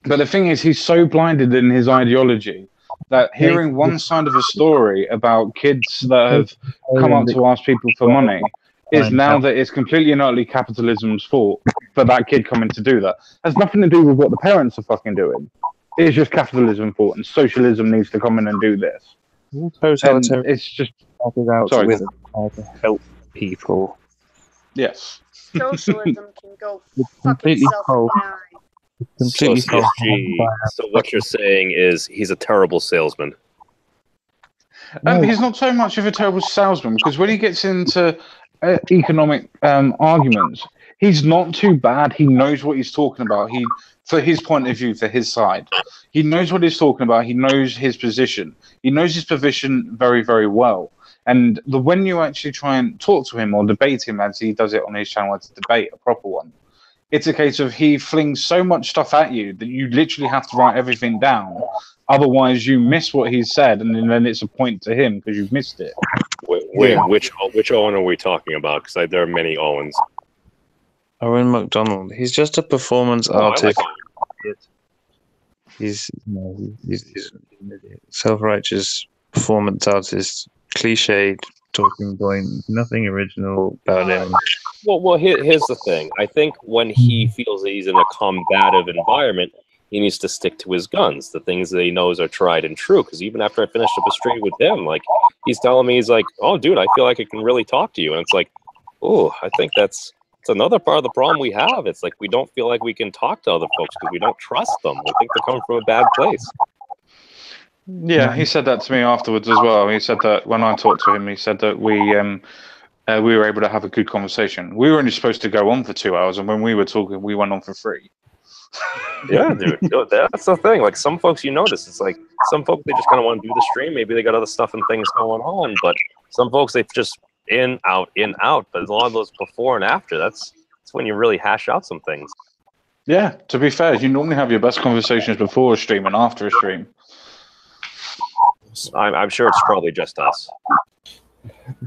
But the thing is, he's so blinded in his ideology that hearing one side of a story about kids that have come up to ask people for money is now that it's completely and utterly capitalism's fault for that kid coming to do that. Has nothing to do with what the parents are fucking doing. It's just capitalism's fault, and socialism needs to come in and do this. And it's just Sorry. With how to help people. yes. Socialism can go It's fucking completely false. self-denying. So, CSG, so what you're saying is he's a terrible salesman. He's not so much of a terrible salesman because when he gets into economic arguments, he's not too bad. He knows what he's talking about. For his point of view, for his side, he knows what he's talking about. He knows his position. He knows his position very, very well. And when you actually try and talk to him or debate him, as he does it on his channel, to debate a proper one, it's a case of he flings so much stuff at you that you literally have to write everything down. Otherwise, you miss what he said, and then it's a point to him because you've missed it. Wait, which Owen are we talking about? Because there are many Owens. Owen MacDonald. He's just a performance artist. He's self-righteous performance artist, cliched talking point, nothing original about him. Well, here's the thing. I think when he feels that he's in a combative environment, he needs to stick to his guns, the things that he knows are tried and true. Because even after I finished up a stream with him, like, he's telling me, he's like, oh, dude, I feel like I can really talk to you. And it's like, oh, I think it's another part of the problem we have. It's like we don't feel like we can talk to other folks because we don't trust them. We think they're coming from a bad place. Yeah, he said that to me afterwards as well. He said that when I talked to him, he said that we were able to have a good conversation. We were only supposed to go on for 2 hours, and when we were talking, we went on for 3. Yeah, dude. That's the thing. Like, some folks, you notice, it's like some folks, they just kind of want to do the stream. Maybe they got other stuff and things going on, but some folks, they just in, out. But a lot of those before and after, that's when you really hash out some things. Yeah, to be fair, you normally have your best conversations before a stream and after a stream. I'm sure it's probably just us.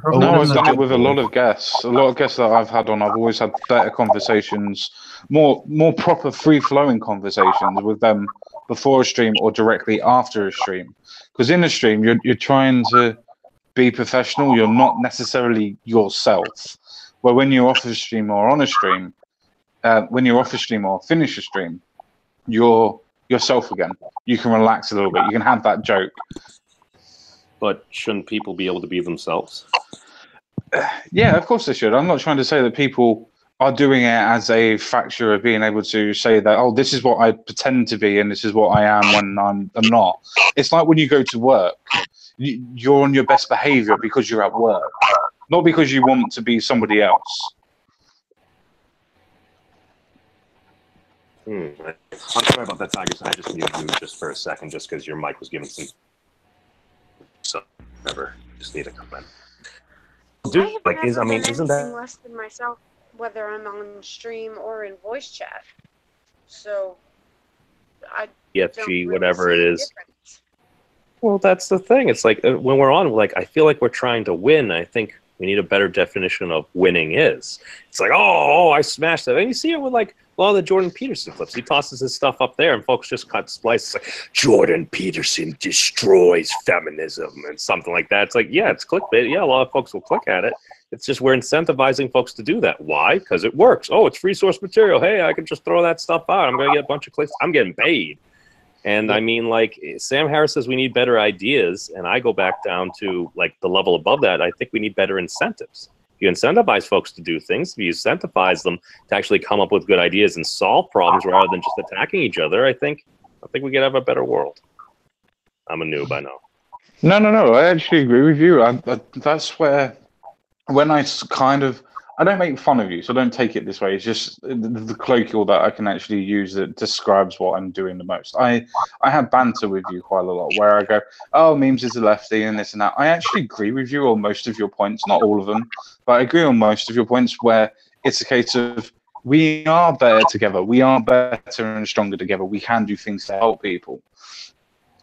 No, I've done it with a lot of guests. A lot of guests that I've had on, I've always had better conversations, more proper free-flowing conversations with them before a stream or directly after a stream. Because in a stream, you're trying to be professional. You're not necessarily yourself. Where when you're off a stream or on a stream, when you're off a stream or finish a stream, you're yourself again. You can relax a little bit. You can have that joke. But shouldn't people be able to be themselves? Yeah, of course they should. I'm not trying to say that people are doing it as a factor of being able to say that, oh, this is what I pretend to be and this is what I am when I'm not. It's like when you go to work, you're on your best behavior because you're at work, not because you want to be somebody else. I'm sorry about that, Tigers. I just muted you just for a second, just because your mic was giving some. So, never. Just need a comment. Dude, like, isn't that less than myself, whether I'm on stream or in voice chat? So, I EFG, don't really whatever see it a is. difference. Well, that's the thing. It's like when we're on, like, I feel like we're trying to win. I think we need a better definition of winning is. It's like, oh, I smashed that. And you see it with, like, a lot of the Jordan Peterson clips. He tosses his stuff up there, and folks just cut splices like, Jordan Peterson destroys feminism and something like that. It's like, yeah, it's clickbait. Yeah, a lot of folks will click at it. It's just we're incentivizing folks to do that. Why? Because it works. Oh, it's free source material. Hey, I can just throw that stuff out. I'm going to get a bunch of clicks. I'm getting paid. And I mean, like, Sam Harris says we need better ideas, and I go back down to, like, the level above that. I think we need better incentives. You incentivize folks to do things. You incentivize them to actually come up with good ideas and solve problems rather than just attacking each other. I think we could have a better world. I'm a noob, I know. No. I actually agree with you. That's where, when I don't make fun of you, so don't take it this way. It's just the colloquial that I can actually use that describes what I'm doing the most. I have banter with you quite a lot, where I go, oh, Memes is a lefty and this and that. I actually agree with you on most of your points, not all of them, but I agree on most of your points where it's a case of we are better together. We are better and stronger together. We can do things to help people.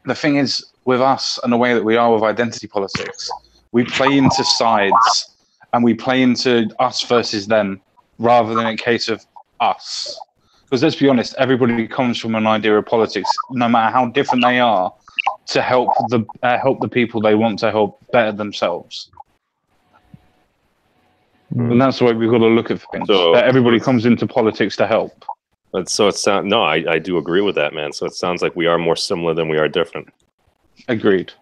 The thing is, with us and the way that we are with identity politics, we play into sides. And we play into us versus them rather than a case of us. Because let's be honest, everybody comes from an idea of politics, no matter how different they are, to help the people they want to help better themselves. And that's the way we've got to look at things. So, that everybody comes into politics to help. So it sounds no, I do agree with that, man. So it sounds like we are more similar than we are different. Agreed.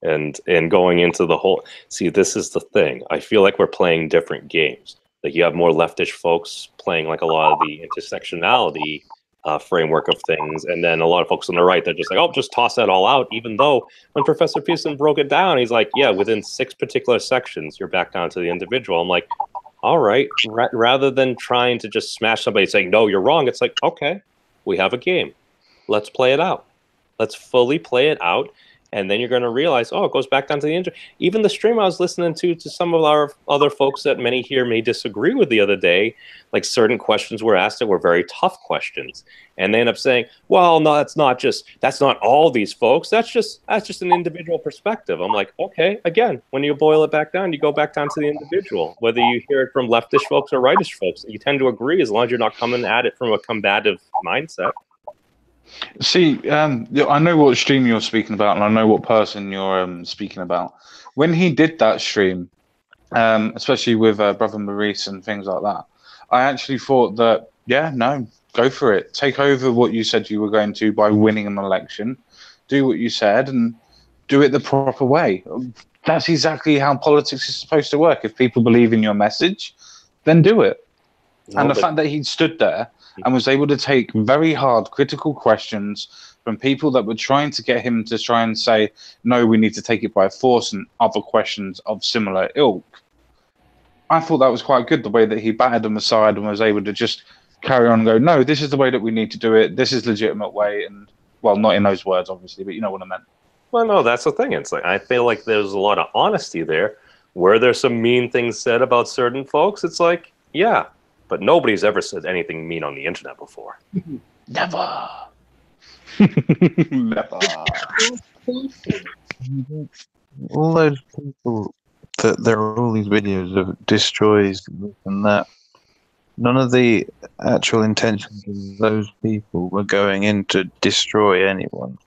And going into the whole, see, this is the thing. I feel like we're playing different games. Like you have more leftish folks playing like a lot of the intersectionality framework of things, and then a lot of folks on the right, they're just like, oh, just toss that all out. Even though when Professor Pearson broke it down, he's like, yeah, within 6 particular sections, you're back down to the individual. I'm like, all right, rather than trying to just smash somebody saying, no, you're wrong, it's like, okay, we have a game. Let's play it out. Let's fully play it out. And then you're going to realize, oh, it goes back down to the intro. Even the stream I was listening to some of our other folks that many here may disagree with the other day, like certain questions were asked that were very tough questions. And they end up saying, well, no, that's not all these folks. That's just an individual perspective. I'm like, okay, again, when you boil it back down, you go back down to the individual. Whether you hear it from leftish folks or rightish folks, you tend to agree as long as you're not coming at it from a combative mindset. See, I know what stream you're speaking about, and I know what person you're speaking about. When he did that stream, especially with Brother Maurice and things like that, I actually thought that, yeah, no, go for it. Take over what you said you were going to by winning an election. Do what you said and do it the proper way. That's exactly how politics is supposed to work. If people believe in your message, then do it. And the fact that he stood there and was able to take very hard critical questions from people that were trying to get him to try and say, no, we need to take it by force, and other questions of similar ilk. I thought that was quite good, the way that he batted them aside and was able to just carry on and go, no, this is the way that we need to do it. This is the legitimate way. And, well, not in those words, obviously, but you know what I meant. Well, no, that's the thing. It's like, I feel like there's a lot of honesty there. Where there's some mean things said about certain folks, it's like, yeah. But nobody's ever said anything mean on the internet before. Never. Never. All those people that there are all these videos of destroys this and that. None of the actual intentions of those people were going in to destroy anyone,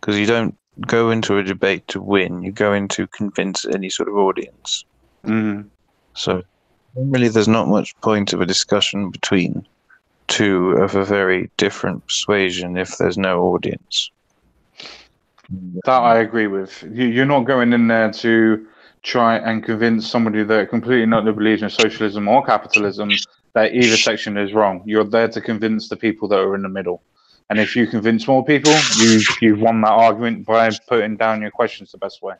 because you don't go into a debate to win. You go in to convince any sort of audience. Mm. So generally, there's not much point of a discussion between two of a very different persuasion if there's no audience. That I agree with. You're not going in there to try and convince somebody that completely not believes in socialism or capitalism that either section is wrong. You're there to convince the people that are in the middle. And if you convince more people, you've won that argument by putting down your questions the best way.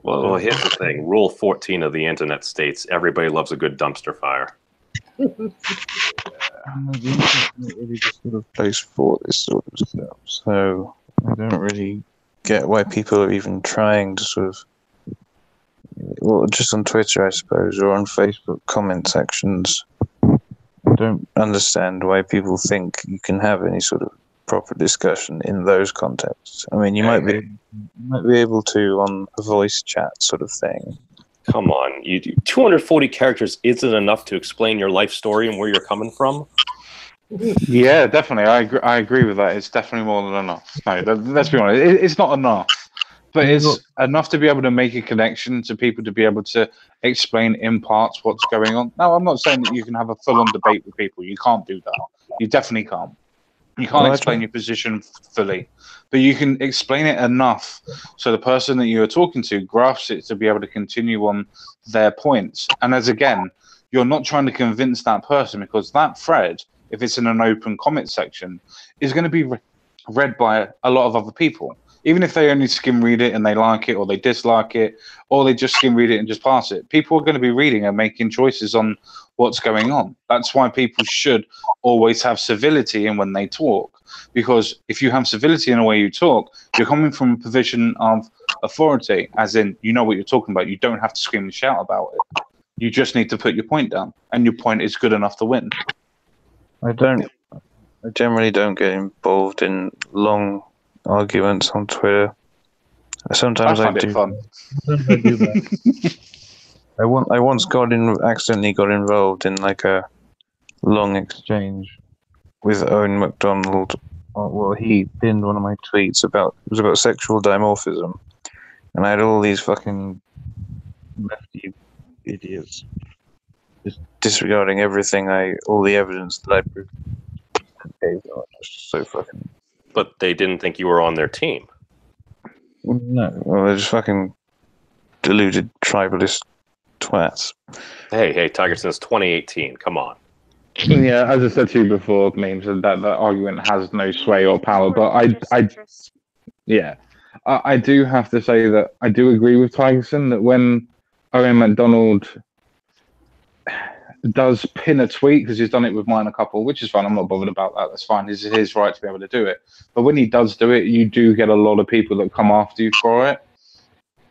Well, here's the thing. Rule 14 of the internet states everybody loves a good dumpster fire. The internet's not really the sort of place for this sort of stuff. So I don't really get why people are even trying to sort of, well, just on Twitter, I suppose, or on Facebook comment sections. I don't understand why people think you can have any sort of proper discussion in those contexts. I mean, you might be able to on a voice chat sort of thing. Come on, 240 characters isn't enough to explain your life story and where you're coming from? Yeah, definitely. I agree with that. It's definitely more than enough. No, let's be honest. It's not enough. But it's enough to be able to make a connection to people to be able to explain in parts what's going on. Now, I'm not saying that you can have a full-on debate with people. You can't do that. You definitely can't. You can't explain your position fully. But you can explain it enough so the person that you're talking to grasps it to be able to continue on their points. And as again, you're not trying to convince that person because that thread, if it's in an open comment section, is going to be read by a lot of other people. Even if they only skim read it and they like it or they dislike it, or they just skim read it and just pass it, people are going to be reading and making choices on what's going on. That's why people should always have civility in when they talk. Because if you have civility in the way you talk, you're coming from a position of authority, as in you know what you're talking about. You don't have to scream and shout about it. You just need to put your point down, and your point is good enough to win. I generally don't get involved in long arguments on Twitter. Sometimes I find do. it fun. Sometimes I do that. I once accidentally got involved in like a long exchange with Owen MacDonald. Well, he pinned one of my tweets it was about sexual dimorphism, and I had all these fucking lefty idiots just disregarding all the evidence that I proved. Just so fucking. But they didn't think you were on their team. No, well, they're just fucking deluded tribalist twats. Hey, Tiger, since 2018, come on. Yeah, as I said to you before, Memes, that argument has no sway or power. But I do have to say that I do agree with Tigerson that when Owen MacDonald does pin a tweet, because he's done it with mine a couple, which is fine. I'm not bothered about that. That's fine. It's his right to be able to do it. But when he does do it, you do get a lot of people that come after you for it.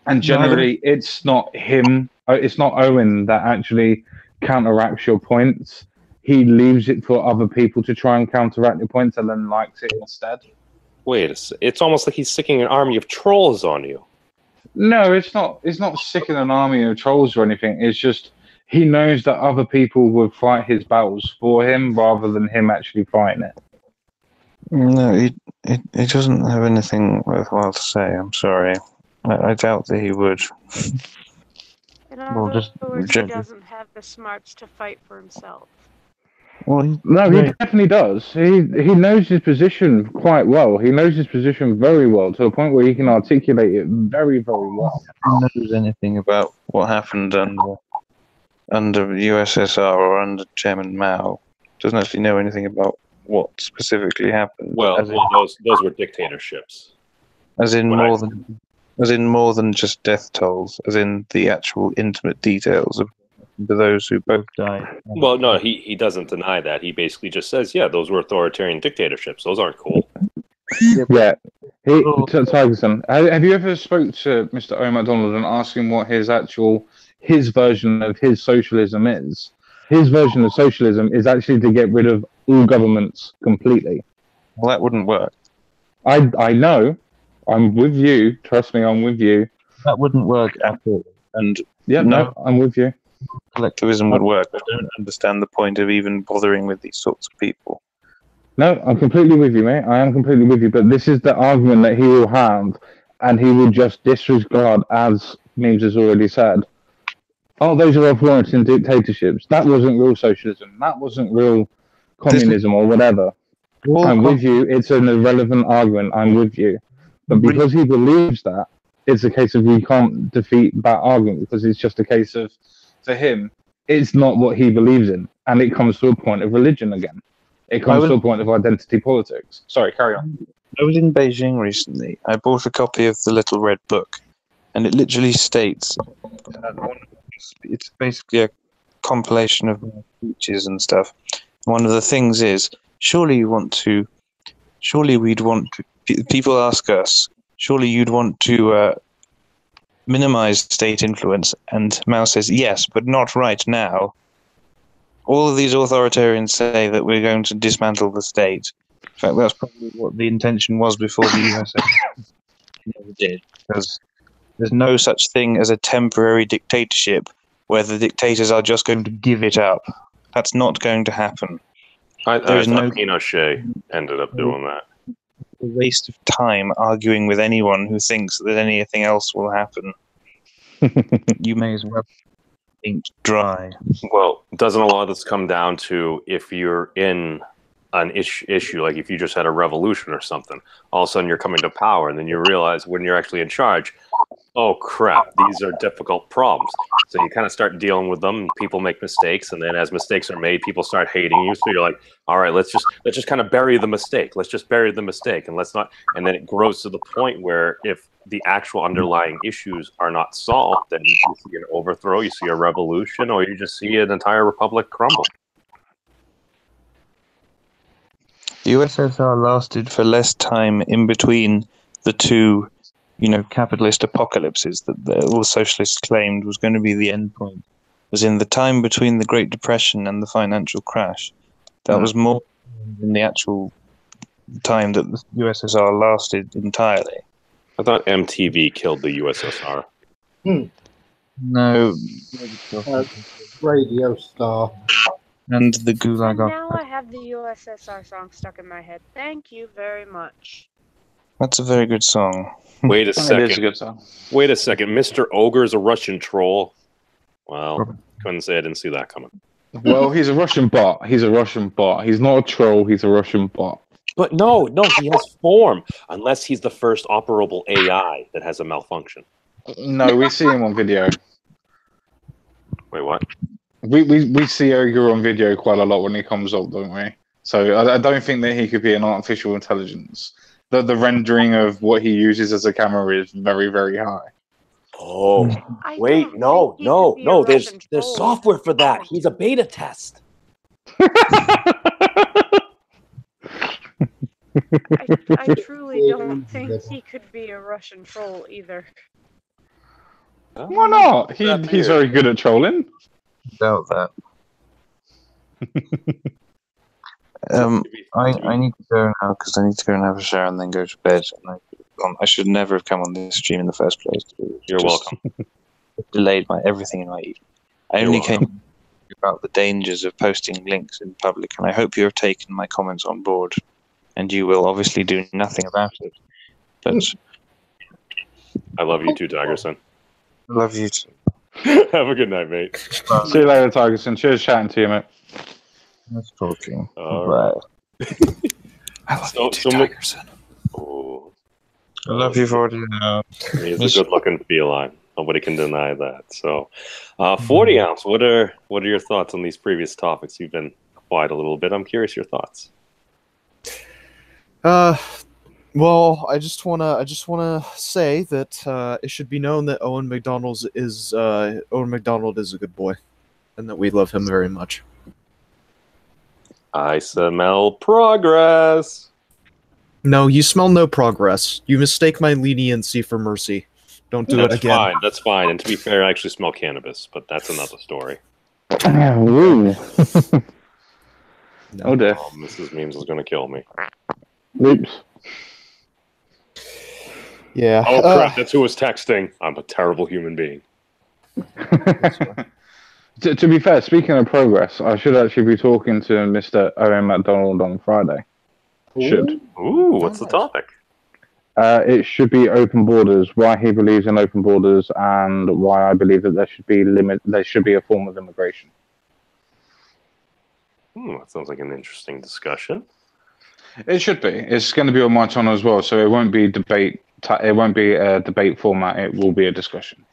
And generally, it's not him. It's not Owen that actually counteracts your points. He leaves it for other people to try and counteract your points and then likes it instead. Wait, it's almost like he's sicking an army of trolls on you. No, it's not. It's not sicking an army of trolls or anything. It's just he knows that other people would fight his battles for him rather than him actually fighting it. No, he doesn't have anything worthwhile to say. I'm sorry. I doubt that he would. In other words, he doesn't have the smarts to fight for himself. Well, he definitely does. He knows his position quite well. He knows his position very well, to the point where he can articulate it very, very well. He knows anything about what happened under USSR or under Chairman Mao. Doesn't actually know anything about what specifically happened. Well, those were dictatorships. As in more than just death tolls, as in the actual intimate details of those who both died. Well, no, he doesn't deny that. He basically just says, yeah, those were authoritarian dictatorships. Those aren't cool. Yeah. Tigerson, have you ever spoke to Mr. Owen MacDonald and asked him what his version of his socialism is? His version of socialism is actually to get rid of all governments completely. Well, that wouldn't work. I know. I'm with you. Trust me, I'm with you. That wouldn't work at all. And yeah, no, I'm with you. Collectivism would work. I don't understand the point of even bothering with these sorts of people. No, I'm completely with you, mate. I am completely with you. But this is the argument that he will have, and he will just disregard, as Memes has already said. Oh, those are authoritarian dictatorships. That wasn't real socialism. That wasn't real communism or whatever. I'm with you. It's an irrelevant argument. I'm with you. But because he believes that, it's a case of we can't defeat that argument because it's just a case of, for him, it's not what he believes in. And it comes to a point of religion again. It comes to a point of identity politics. Sorry, carry on. I was in Beijing recently. I bought a copy of the Little Red Book, and it literally states it's basically a compilation of speeches and stuff. One of the things is, people ask us, surely you'd want to minimize state influence, and Mao says, yes, but not right now. All of these authoritarians say that we're going to dismantle the state. In fact, that's probably what the intention was before the USA never did, because there's no such thing as a temporary dictatorship where the dictators are just going to give it up. That's not going to happen. I thought Pinochet ended up doing that. A waste of time arguing with anyone who thinks that anything else will happen. You may as well ink dry. Well, doesn't a lot of this come down to if you're in an issue, like if you just had a revolution or something, all of a sudden you're coming to power, and then you realize when you're actually in charge, oh crap, these are difficult problems. So you kind of start dealing with them. People make mistakes, and then as mistakes are made, people start hating you. So you're like, all right, let's just kind of bury the mistake. Let's just bury the mistake, and let's not. And then it grows to the point where if the actual underlying issues are not solved, then you see an overthrow, you see a revolution, or you just see an entire republic crumble. The USSR lasted for less time in between the two, capitalist apocalypses that all socialists claimed was going to be the end point. Was in the time between the Great Depression and the financial crash. That was more than the actual time that the USSR lasted entirely. I thought MTV killed the USSR. No. Radio Star. And the Gulag. And now I have the USSR song stuck in my head. Thank you very much. That's a very good song. Wait a second. It is a good song. Wait a second. Mr. Ogre is a Russian troll. Well, couldn't say I didn't see that coming. Well, he's a Russian bot. He's a Russian bot. He's not a troll. He's a Russian bot. But no, he has form. Unless he's the first operable AI that has a malfunction. No, we see him on video. Wait, what? We see Ogre on video quite a lot when he comes up, don't we? So I don't think that he could be an artificial intelligence. The rendering of what he uses as a camera is very, very high. Oh, wait, no. There's software for that. He's a beta test. I truly don't think he could be a Russian troll either. Why not? He's very good at trolling. Doubt that. I need to go now because I need to go and have a shower and then go to bed. And I should never have come on this stream in the first place. You're welcome. Delayed everything in my evening. I only came about the dangers of posting links in public, and I hope you have taken my comments on board, and you will obviously do nothing about it. But I love you too, Tigerson. I love you too. Have a good night, mate. See you later, Tigerson. Cheers chatting to you, mate. Nice talking. Right. I love you too, Tigerson. Oh. I love you for it. He's a good-looking feline. Nobody can deny that. So, 40 ounce. What are your thoughts on these previous topics? You've been quiet a little bit. I'm curious your thoughts. Well, I just wanna say that it should be known that Owen MacDonald is a good boy, and that we love him very much. I smell progress. No, you smell no progress. You mistake my leniency for mercy. Don't do it again. That's fine. And to be fair, I actually smell cannabis, but that's another story. Ooh. No. Oh dear. Mrs. Memes is going to kill me. Oops. Yeah. Oh crap! That's who was texting. I'm a terrible human being. To be fair, speaking of progress, I should actually be talking to Mr. Owen MacDonald on Friday. should. Ooh, what's the Nice. topic? It should be open borders. Why he believes in open borders, and why I believe that there should be There should be a form of immigration. That sounds like an interesting discussion. It should be. It's going to be on my channel as well, so it won't be debate. It won't be a debate format. It will be a discussion.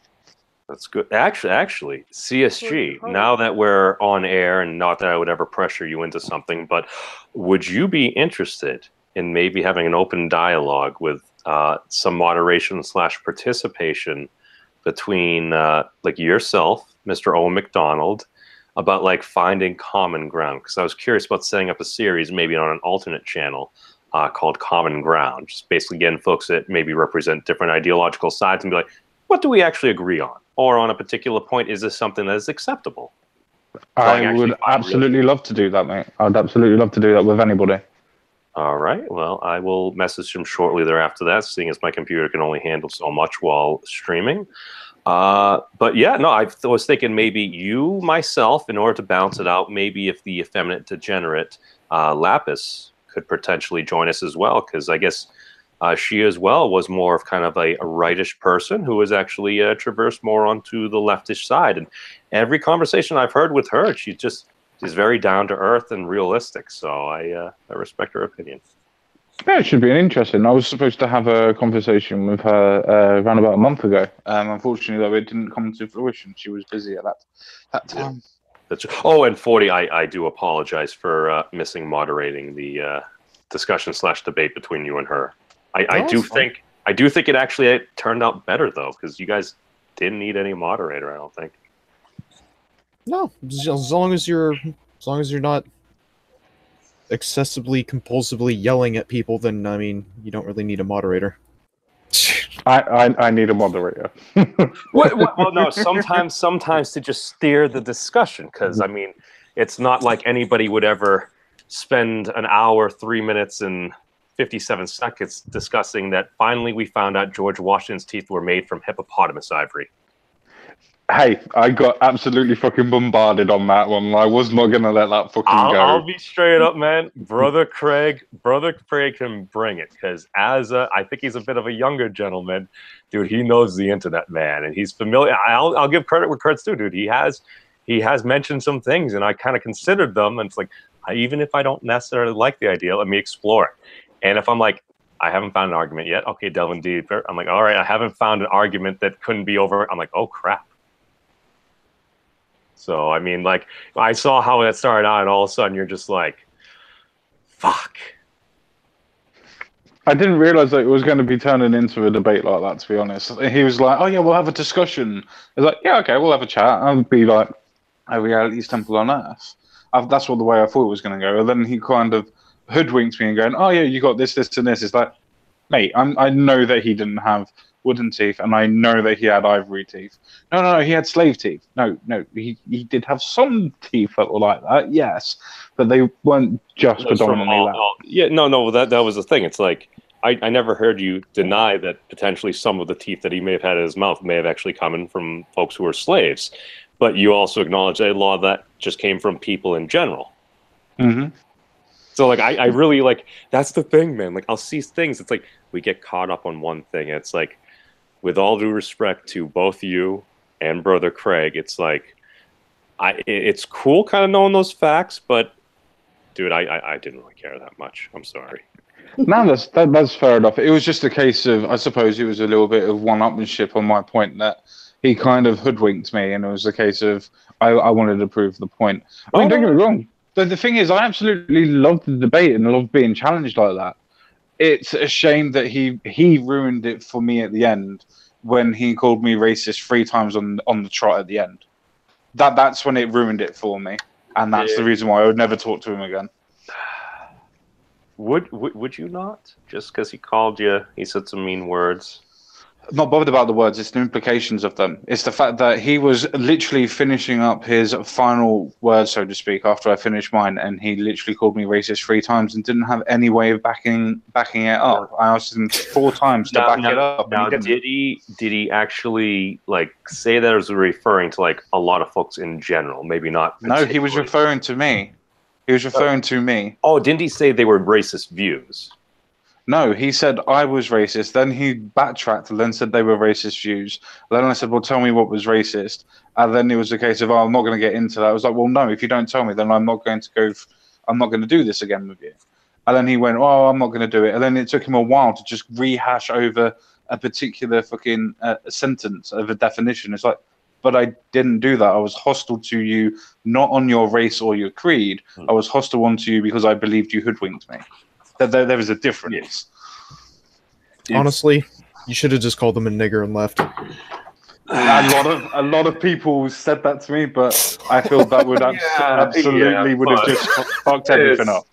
That's good. Actually, CSG, now that we're on air, and not that I would ever pressure you into something, but would you be interested in maybe having an open dialogue with some moderation / participation between like yourself, Mr. Owen MacDonald, about like finding common ground? Because I was curious about setting up a series maybe on an alternate channel called Common Ground, just basically getting folks that maybe represent different ideological sides and be like, what do we actually agree on? Or on a particular point, is this something that is acceptable? I would absolutely love to do that, mate. I'd absolutely love to do that with anybody. All right. Well, I will message him shortly thereafter that, seeing as my computer can only handle so much while streaming. But yeah, no, I was thinking maybe you, myself, in order to balance it out, maybe if the effeminate degenerate Lapis could potentially join us as well, because I guess she as well was more of kind of a rightish person who was actually traversed more onto the leftish side. And every conversation I've heard with her, she's very down to earth and realistic. So I respect her opinion. Yeah, it should be an interesting. I was supposed to have a conversation with her around about a month ago. Unfortunately, though, it didn't come to fruition. She was busy at that time. Oh, and 40, I do apologize for missing moderating the discussion / debate between you and her. I do think it actually turned out better though, because you guys didn't need any moderator, I don't think. No, as long as you're not excessively compulsively yelling at people, then I mean you don't really need a moderator. I need a moderator. Well, no, sometimes to just steer the discussion, because I mean it's not like anybody would ever spend an hour, 3 minutes, and 57 seconds discussing that finally we found out George Washington's teeth were made from hippopotamus ivory. Hey, I got absolutely fucking bombarded on that one. I was not gonna let that fucking go. I'll be straight up, man. Brother Craig can bring it, because I think he's a bit of a younger gentleman, dude. He knows the internet, man, and he's familiar. I'll give credit where credit's due, dude. He has mentioned some things, and I kind of considered them, and it's like, even if I don't necessarily like the idea, let me explore it. And if I'm like, I haven't found an argument yet, okay, delve deeper. I'm like, all right, I haven't found an argument that couldn't be over. I'm like, oh crap. So I mean, like, I saw how it started out, and all of a sudden you're just like, fuck. I didn't realize that it was going to be turning into a debate like that, to be honest. He was like, oh yeah, we'll have a discussion. I was like, yeah, okay, we'll have a chat. I'll be like, a reality's temple on Earth. That's what the way I thought it was going to go. And then he kind of hoodwinked me and going, oh yeah, you got this, and this. It's like, mate, I know that he didn't have wooden teeth, and I know that he had ivory teeth. No, he had slave teeth. No, he did have some teeth that were like that, yes, but they weren't just predominantly that. Yeah, no, that was the thing. It's like, I never heard you deny that potentially some of the teeth that he may have had in his mouth may have actually come from folks who were slaves, but you also acknowledge that a lot of that just came from people in general. Mm-hmm. So, like, I really, like, that's the thing, man. Like, I'll see things. It's like, we get caught up on one thing. And it's like, with all due respect to both you and Brother Craig, it's like, it's cool kind of knowing those facts, but, dude, I didn't really care that much. I'm sorry. No, that's fair enough. It was just a case of, I suppose it was a little bit of one-upmanship on my point that he kind of hoodwinked me, and it was a case of, I wanted to prove the point. I mean, don't get me wrong. The thing is, I absolutely love the debate and love being challenged like that. It's a shame that he ruined it for me at the end when he called me racist 3 times on the trot at the end. That's when it ruined it for me, and that's the reason why I would never talk to him again. Would you not? Just because he said some mean words? I'm not bothered about the words, it's the implications of them. It's the fact that he was literally finishing up his final word, so to speak, after I finished mine, and he literally called me racist 3 times and didn't have any way of backing it up. I asked him 4 times to back it up. Now, did he actually, like, say that as referring to, like, a lot of folks in general? Maybe not. No, he was referring to me. He was referring to me. Oh, didn't he say they were racist views? No, he said I was racist. Then he backtracked and then said they were racist views. Then I said, well, tell me what was racist. And then it was a case of, oh, I'm not going to get into that. I was like, well, no, if you don't tell me, then I'm not going to go. I'm not going to do this again with you. And then he went, oh, I'm not going to do it. And then it took him a while to just rehash over a particular fucking sentence of a definition. It's like, but I didn't do that. I was hostile to you, not on your race or your creed. I was hostile onto you because I believed you hoodwinked me. There was a difference. Honestly, you should have just called them a nigger and left. A lot of people said that to me, but I feel that would absolutely would have just fucked everything up.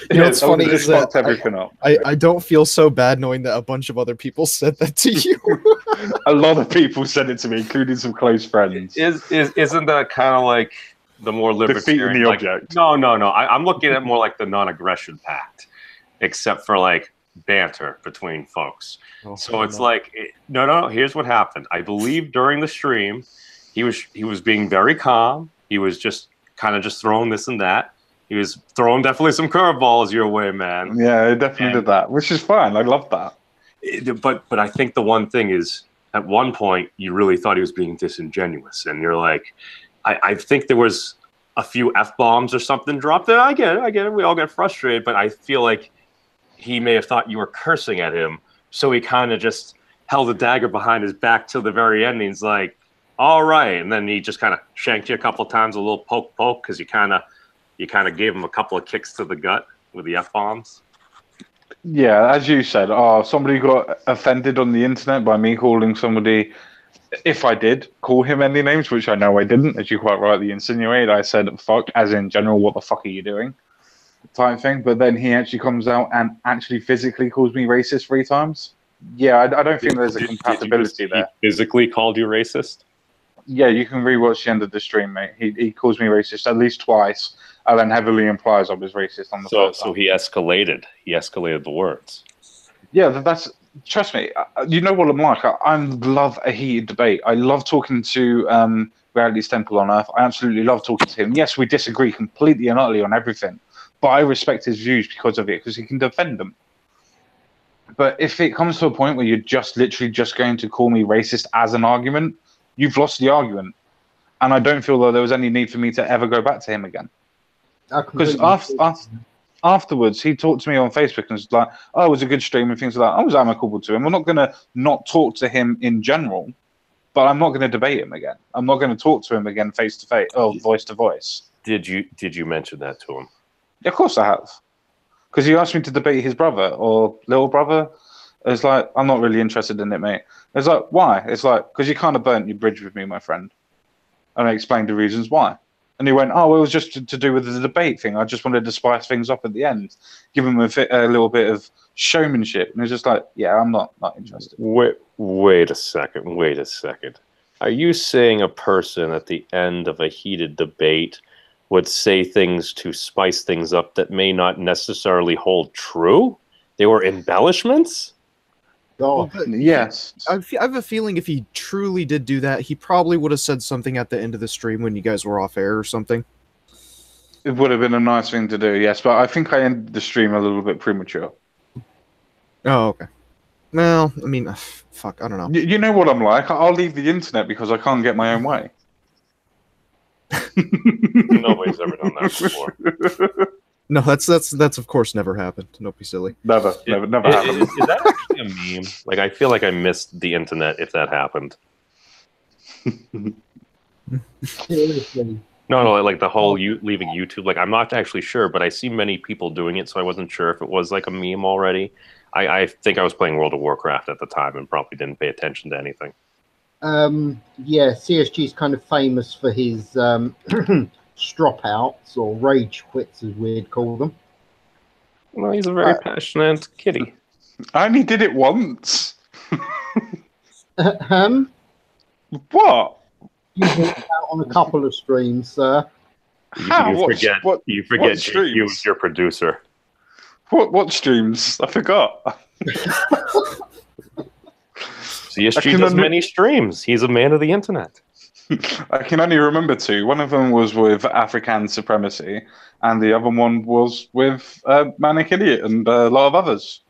You know what's funny is that everything up. I don't feel so bad knowing that a bunch of other people said that to you. A lot of people said it to me, including some close friends. Isn't that kind of like the more libertarian? Defeating the object. No. I'm looking at more like the non-aggression pact, except for like banter between folks. So it's like, no. Here's what happened. I believe during the stream, he was being very calm. He was just kind of just throwing this and that. He was throwing definitely some curveballs your way, man. Yeah, he definitely did that, which is fine. I love that. But I think the one thing is, at one point, you really thought he was being disingenuous, and you're like, I think there was a few F-bombs or something dropped there. I get it. We all get frustrated, but I feel like he may have thought you were cursing at him, so he kind of just held a dagger behind his back till the very end. And he's like, all right. And then he just kind of shanked you a couple times, a little poke, because you kind of gave him a couple of kicks to the gut with the F-bombs. Yeah, as you said, somebody got offended on the internet by me calling somebody, if I did call him any names, which I know I didn't, as you quite rightly insinuated. I said, fuck, as in general, what the fuck are you doing? Type thing. But then he actually comes out and actually physically calls me racist 3 times. Yeah, I don't think there's a compatibility there. He physically called you racist? Yeah, you can rewatch the end of the stream, mate. He calls me racist at least twice, and then heavily implies I was racist on the first time. So he escalated. He escalated the words. Yeah, that's... Trust me, you know what I'm like. I love a heated debate. I love talking to Reality's Temple on Earth. I absolutely love talking to him. Yes, we disagree completely and utterly on everything, but I respect his views because of it, because he can defend them. But if it comes to a point where you're just literally just going to call me racist as an argument, you've lost the argument. And I don't feel that there was any need for me to ever go back to him again. Because afterwards, he talked to me on Facebook and was like, oh, it was a good stream and things like that. I was amicable to him. I'm not going to not talk to him in general, but I'm not going to debate him again. I'm not going to talk to him again face to face, or voice to voice. Did you mention that to him? Yeah, of course I have. Because he asked me to debate his brother or little brother. It's like, I'm not really interested in it, mate. It's like, why? It's like, because you kind of burnt your bridge with me, my friend. And I explained the reasons why. And he went, oh, it was just to do with the debate thing. I just wanted to spice things up at the end, give him a little bit of showmanship. And it's just like, yeah, I'm not interested. Wait a second. Are you saying a person at the end of a heated debate would say things to spice things up that may not necessarily hold true? They were embellishments? Oh, yes. I have a feeling if he truly did do that, he probably would have said something at the end of the stream when you guys were off air or something. It would have been a nice thing to do, yes. But I think I ended the stream a little bit premature. Oh, okay. Well, I mean, fuck, I don't know. You know what I'm like? I'll leave the internet because I can't get my own way. Nobody's ever done that before. No, that's of course never happened. Don't be silly. Never happened. Is that actually a meme? Like, I feel like I missed the internet if that happened. seriously. No, like the whole leaving YouTube. Like, I'm not actually sure, but I see many people doing it, so I wasn't sure if it was like a meme already. I think I was playing World of Warcraft at the time and probably didn't pay attention to anything. Yeah, CSG is kind of famous for his stropouts or rage quits, as we'd call them. Well, he's a very passionate kitty. I only did it once. What? You walked out on a couple of streams, sir. You forget JQ was your producer. What streams? I forgot. CSG does many streams. He's a man of the internet. I can only remember two. One of them was with African supremacy, and the other one was with Manic Idiot and a lot of others.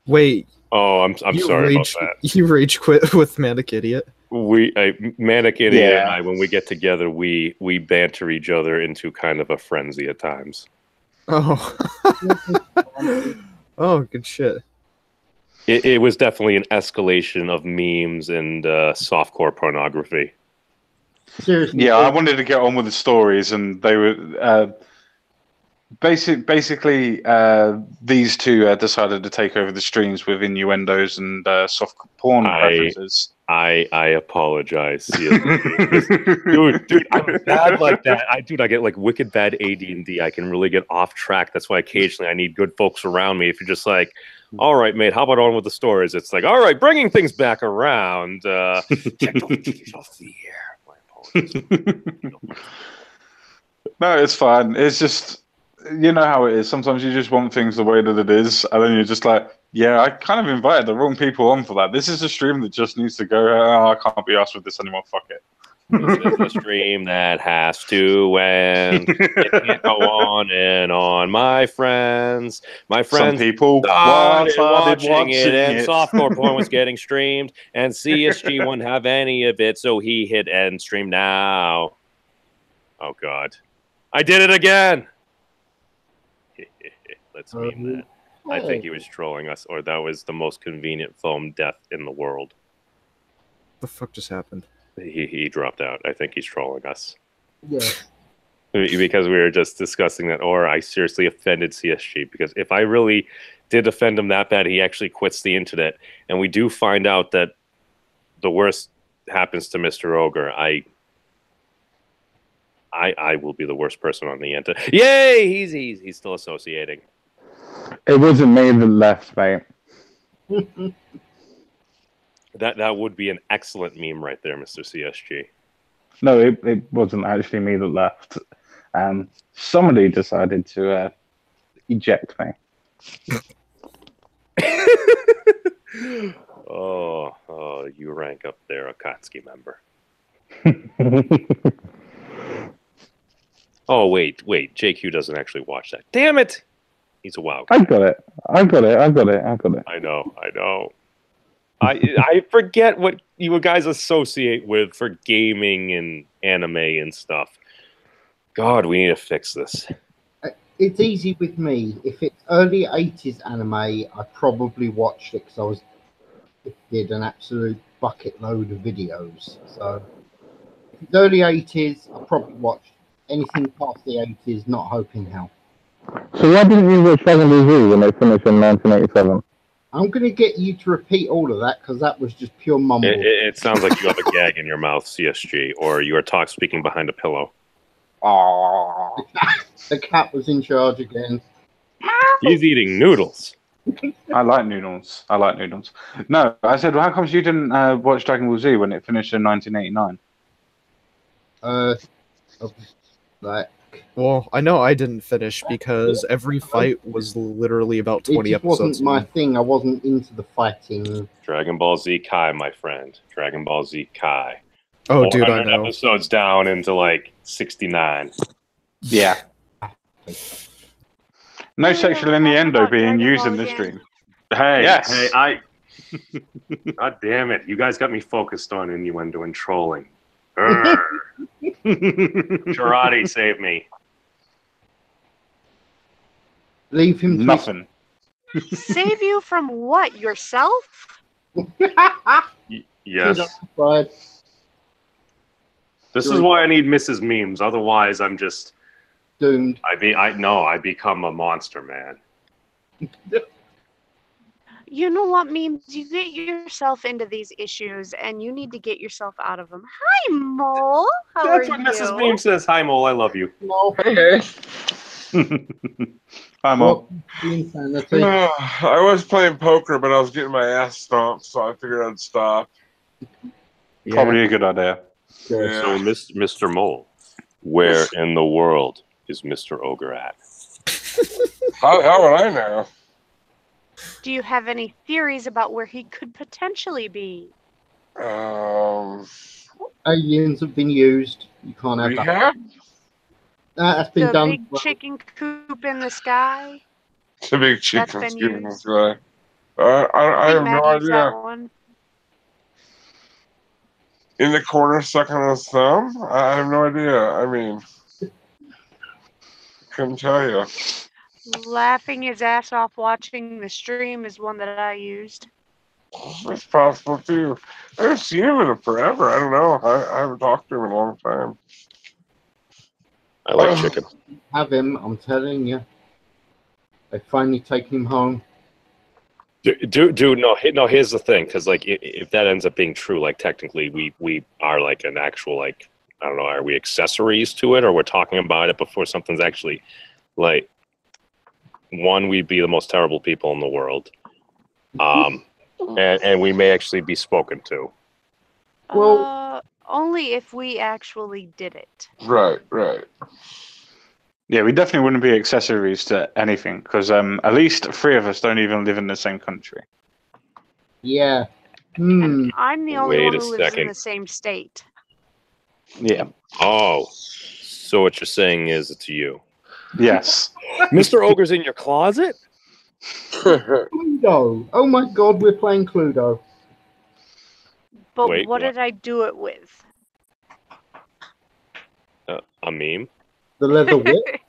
Wait, Oh, I'm sorry about that. You rage quit with Manic Idiot? Manic Idiot and I, when we get together, we banter each other into kind of a frenzy at times. Oh. Oh, good shit. It was definitely an escalation of memes and softcore pornography. Seriously. Yeah, I wanted to get on with the stories, and they were basically these two decided to take over the streams with innuendos and soft porn references. I apologize. dude, I'm bad like that. I get like wicked bad AD&D. I can really get off track. That's why occasionally I need good folks around me. If you're just like, all right, mate, how about on with the stories? It's like, all right, bringing things back around. Don't take it off the air. My apologies. No, it's fine. It's just, you know how it is. Sometimes you just want things the way that it is, and then you're just like, yeah, I kind of invited the wrong people on for that. This is a stream that just needs to go, oh, I can't be asked with this anymore. Fuck it. This is a stream that has to end. It can't go on and on, my friends. My friends, some people started watching it, and softcore porn was getting streamed, and CSG wouldn't have any of it, so he hit end stream now. Oh, God. I did it again! Let's meme that. I think he was trolling us, or that was the most convenient foam death in the world. What the fuck just happened? He dropped out. I think he's trolling us. Yeah. Because we were just discussing that, or I seriously offended CSG. Because if I really did offend him that bad, he actually quits the internet. And we do find out that the worst happens to Mr. Ogre. I will be the worst person on the internet. Yay! He's still associating. It wasn't me that left, mate. That would be an excellent meme right there, Mr. CSG. No, it wasn't actually me that left. Somebody decided to eject me. Oh, you rank up there, a Kotsky member. Oh, wait, JQ doesn't actually watch that. Damn it! He's a WoW guy. I got it. I know. I forget what you guys associate with for gaming and anime and stuff. God, we need to fix this. It's easy with me. If it's early 80s anime, I probably watched it because it did an absolute bucket load of videos. So if it's early 80s, I probably watched anything past the 80s, not hoping hell. So why didn't you watch Dragon Ball Z when they finished in 1987? I'm going to get you to repeat all of that because that was just pure mumble. It sounds like you have a gag in your mouth, CSG, or you are speaking behind a pillow. The cat was in charge again. He's eating noodles. I like noodles. No, I said, well, how come you didn't watch Dragon Ball Z when it finished in 1989? Well, I know I didn't finish because every fight was literally about 20 it episodes. It wasn't my thing. I wasn't into the fighting. Dragon Ball Z Kai, my friend. Dragon Ball Z Kai. Oh, dude, I know. Episodes down into like 69. Yeah. No sexual innuendo being used in this stream. Hey, yes. Hey, God damn it. You guys got me focused on innuendo and trolling. Karate, save me. Leave him. Nothing. Save you from what? Yourself? Yes. This is why I need Mrs. Memes. Otherwise, I'm just doomed. I become a monster, man. You know what, Memes? You get yourself into these issues, and you need to get yourself out of them. Hi, Mole. That's what Mrs. Memes says. Hi, Mole. I love you. Hey. Hi, Mole. I was playing poker, but I was getting my ass stomped, so I figured I'd stop. Yeah. Probably a good idea. Yeah. So, Mr. Mole, where in the world is Mr. Ogre at? How would I know? Do you have any theories about where he could potentially be? Aliens have been used. You can't have We that. have That's been The done. big chicken coop in the sky. the big That's chicken been skin in the used. sky. I I think have Matt no used idea. that one. In the corner, sucking on his thumb? I have no idea. I mean, couldn't tell you. Laughing his ass off watching the stream is one that I used. It's possible too. I haven't seen him in forever. I don't know. I haven't talked to him in a long time. I like chicken. Have him, I'm telling you. They finally take him home. Dude, no. Here's the thing, because like, if that ends up being true, like technically, we are like an actual, like, I don't know, are we accessories to it, or we're talking about it before something's actually, like, one, we'd be the most terrible people in the world, and we may actually be spoken to. Well, only if we actually did it. Right. Yeah, we definitely wouldn't be accessories to anything because at least 3 of us don't even live in the same country. yeah. And I'm the only Wait one a who lives in second. the same state. Yeah. Oh, so what you're saying is it's you. Yes. Mr. Ogre's in your closet? Cluedo. Oh my god, we're playing Cluedo. But Wait, what what? did I do it with? A meme? The leather whip.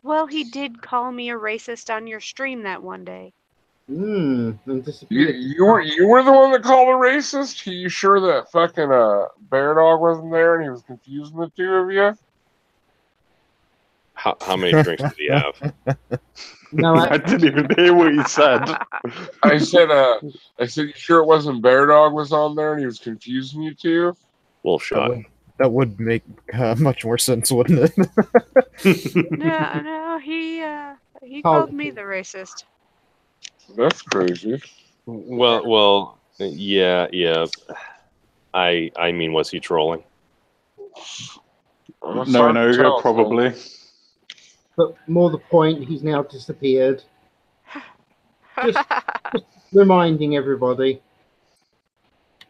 Well, he did call me a racist on your stream that one day. And disappeared. You were the one that called a racist? Are you sure that fucking Bear Dog wasn't there and he was confusing the two of you? How many drinks did he have? No, I didn't even hear what you said. I said, you sure it wasn't Bear Dog was on there and he was confusing you two? Wolf shot. That would make much more sense, wouldn't it? No, he called me the racist. That's crazy. Well, yeah. I mean, was he trolling? No, an ogre, probably. But more the point, he's now disappeared. Just reminding everybody.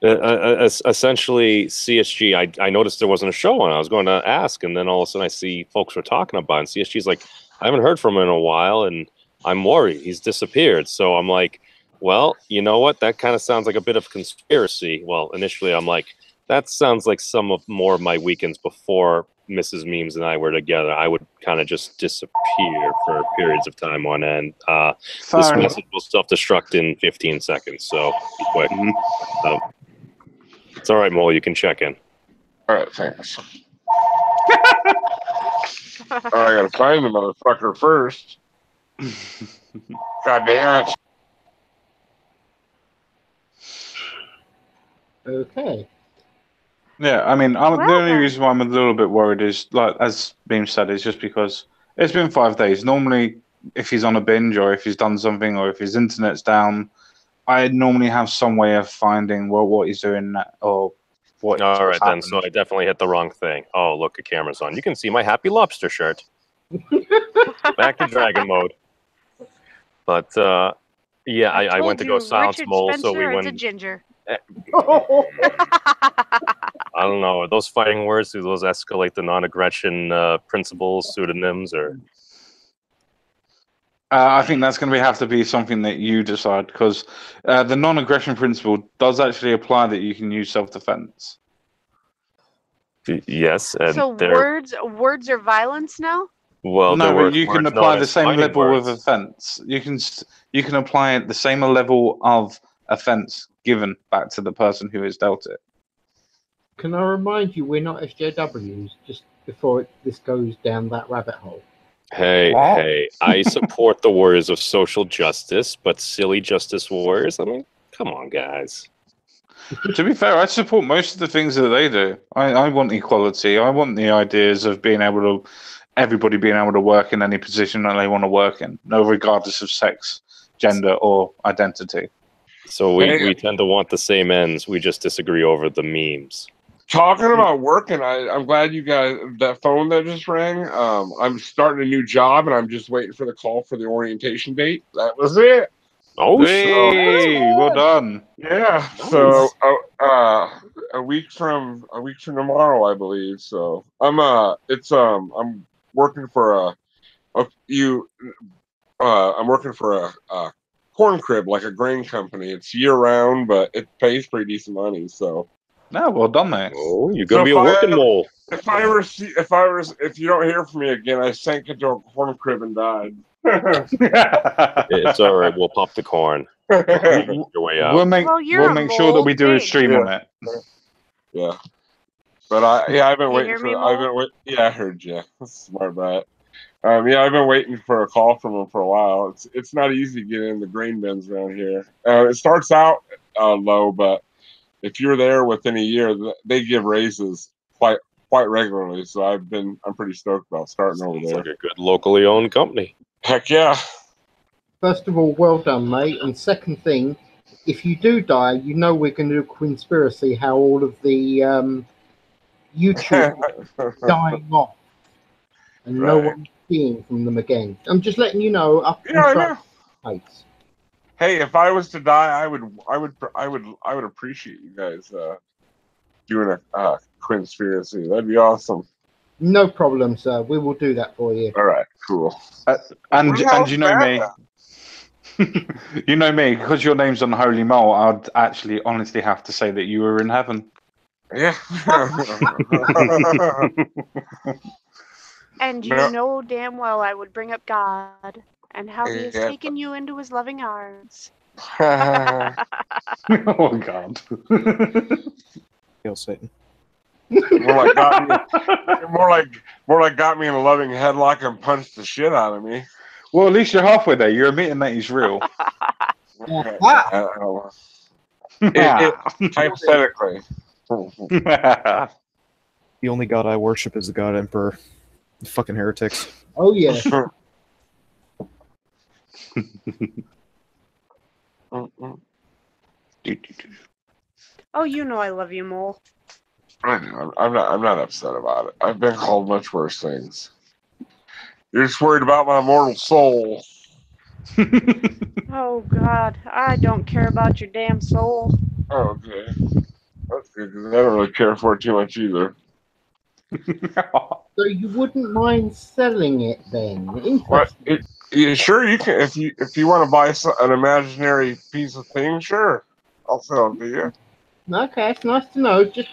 Essentially, CSG, I noticed there wasn't a show on. I was going to ask, and then all of a sudden I see folks were talking about it. And CSG's like, I haven't heard from him in a while, and I'm worried. He's disappeared. So I'm like, well, you know what? That kind of sounds like a bit of conspiracy. Well, initially I'm like, that sounds like more of my weekends before Mrs. Memes and I were together. I would kind of just disappear for periods of time on end. This message will self-destruct in 15 seconds, so be quick. It's all right, Mole. You can check in. All right, thanks. I gotta find the motherfucker first. God damn it. Okay. Yeah, I mean, the only reason why I'm a little bit worried is, like, as Beam said, is just because it's been 5 days. Normally, if he's on a binge or if he's done something or if his internet's down, I normally have some way of finding what he's doing or what. All right, then. So I definitely hit the wrong thing. Oh, look, the camera's on. You can see my Happy Lobster shirt. Back in dragon mode. But yeah, I went to go silence Mole, so we went. A ginger. I don't know. Are those fighting words? Do those escalate the non-aggression principles, pseudonyms, or? I think that's going to have to be something that you decide, because the non-aggression principle does actually apply that you can use self-defense. Yes, and so words are violence now. Well, no, but you can apply the same level of offense. You can apply the same level of offense given back to the person who has dealt it. Can I remind you, we're not SJWs, just before this goes down that rabbit hole. Hey, I support the warriors of social justice, but silly justice warriors? I mean, come on, guys. To be fair, I support most of the things that they do. I want equality. I want the ideas of everybody being able to work in any position that they want to work in, no regardless of sex, gender, or identity. So we tend to want the same ends. We just disagree over the memes. Talking about working, I'm glad you guys, that phone that just rang, I'm starting a new job and I'm just waiting for the call for the orientation date. That was it. Oh, Hey, well done. Yeah. Nice. So a week from tomorrow, I believe. So I'm I'm working for I'm working for a corn crib, like a grain company. It's year round, but it pays pretty decent money. So No, well done, mate. Oh, you're gonna be a working mole. if you don't hear from me again, I sank into a corn crib and died. It's all right. We'll pop the corn. Your way out. We'll make Well, you're we'll a make sure that we do a mold stream pig. on it. Yeah. But I've been You waiting hear for. me, I've Mole? been yeah, I heard you. Smart about it. Yeah, I've been waiting for a call from him for a while. It's not easy to get in the grain bins around here. It starts out low, but if you're there within a year, they give raises quite regularly. So I'm pretty stoked about starting over It's there. like a good locally owned company. Heck yeah! First of all, well done, mate. And second thing, if you do die, you know we're going to do a conspiracy how all of the YouTube dying off and no Right. one seeing from them again. I'm just letting you know. Up Yeah, I know. pace. Hey, if I was to die, I would appreciate you guys doing a conspiracy. That'd be awesome. No problem, sir. We will do that for you. All right, cool. And What else you know me. You know me, because your name's Unholy Mole, I'd actually honestly have to say that you were in heaven. Yeah. And you No. know damn well I would bring up God and how he has Yeah. taken you into his loving arms. Oh God. Hail Satan. more like got me in a loving headlock and punched the shit out of me. Well, at least you're halfway there. You're admitting that he's real. Okay. I don't know. Hypothetically. The only god I worship is the god emperor. Fucking heretics. Oh yeah. Oh, you know I love you, Mole. I know. I'm not upset about it. I've been called much worse things. You're just worried about my mortal soul. Oh, God. I don't care about your damn soul. Oh, okay. That's good, because I don't really care for it too much either. So you wouldn't mind selling it then? What? Interesting. Sure, you can. If you want to buy an imaginary piece of thing, sure, I'll sell it to you. Okay, it's nice to know. Just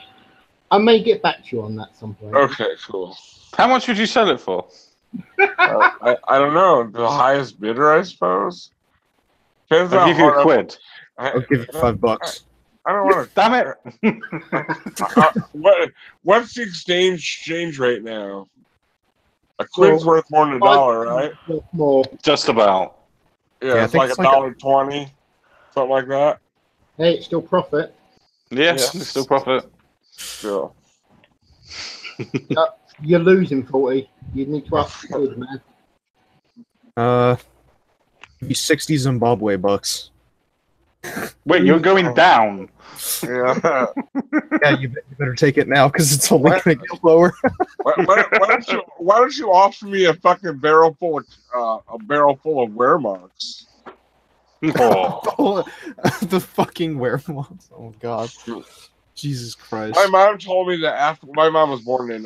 I may get back to you on that some point. Okay, cool. How much would you sell it for? I don't know. The highest bidder, I suppose. Depends I'll how give you a hard quid. I'll give you $5. I don't want to. Damn it! What's the exchange rate now? A quid's Well, worth more than $1, right? More. Just about. Yeah, I it's think like it's like $1.20, something like that. Hey, it's still profit. Yes, Yeah. it's still profit. Still. You're losing 40. You need to up the bid, man. Be 60 Zimbabwe bucks. Wait, you're going down. Yeah. Yeah, you better take it now because it's only going to get lower. why don't you offer me a fucking barrel full of weremarks? Oh. The fucking werewolves. Oh God. Jesus Christ. My mom told me that after my mom was born in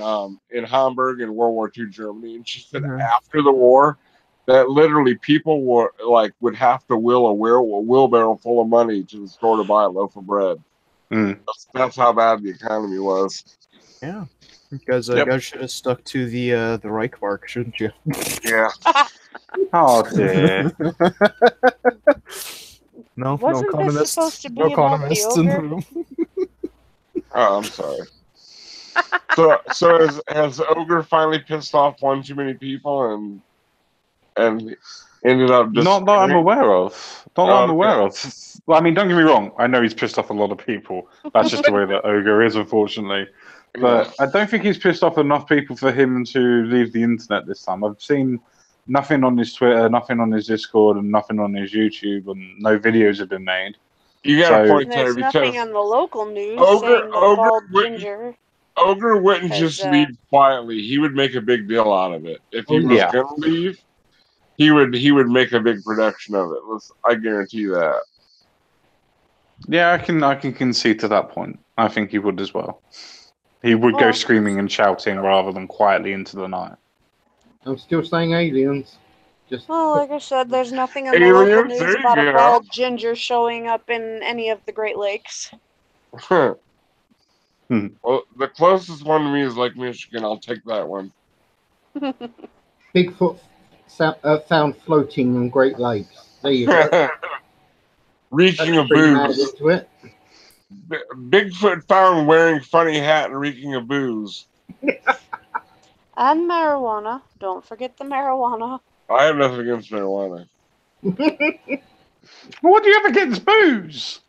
Hamburg in World War II Germany, and she said after the war that literally people would have to wheel a wheelbarrow full of money to the store to buy a loaf of bread. Mm. That's how bad the economy was. Yeah. Because you guys should have stuck to the Reich mark, shouldn't you? Yeah. Oh dear. No, Wasn't no this economists. supposed to be No about the economists in the ogre? room. Oh, I'm sorry. So has Ogre finally pissed off one too many people and ended up just Not that I'm aware of. Not that I'm aware of. Well, I mean, don't get me wrong. I know he's pissed off a lot of people. That's just the way that Ogre is, unfortunately. But I don't think he's pissed off enough people for him to leave the internet this time. I've seen nothing on his Twitter, nothing on his Discord, and nothing on his YouTube, and no videos have been made. You got a point And there there's because nothing on the local news saying the bald ginger. Ogre wouldn't just leave quietly. He would make a big deal out of it. If he was going to leave, he would make a big production of it. I guarantee that. Yeah, I can concede to that point. I think he would as well. He would go screaming and shouting rather than quietly into the night. I'm still saying aliens. Well, like I said, there's nothing in the local news about a wild ginger showing up in any of the Great Lakes. Well, the closest one to me is Lake Michigan. I'll take that one. Bigfoot found floating in Great Lakes. There you go. Reeking of booze. Bigfoot found wearing funny hat and reeking of booze. And marijuana. Don't forget the marijuana. I have nothing against marijuana. What do you have against booze?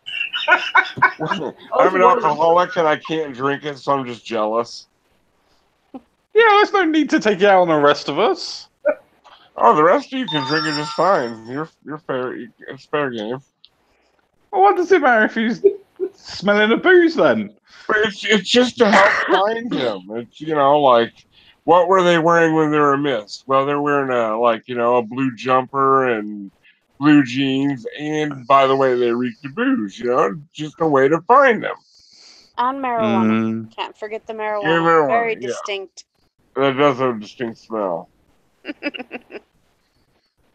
I'm an alcoholic and I can't drink it, so I'm just jealous. Yeah, there's no need to take it out on the rest of us. Oh, the rest of you can drink it just fine. You're fair. It's fair game. Well, what does it matter if he's smelling the booze then? But it's just to help find him. It's like, what were they wearing when they were missed? Well, they're wearing a blue jumper and blue jeans, and by the way, they reeked of booze. Just a way to find them. And marijuana. Can't forget the marijuana. Very distinct. That does have a distinct smell.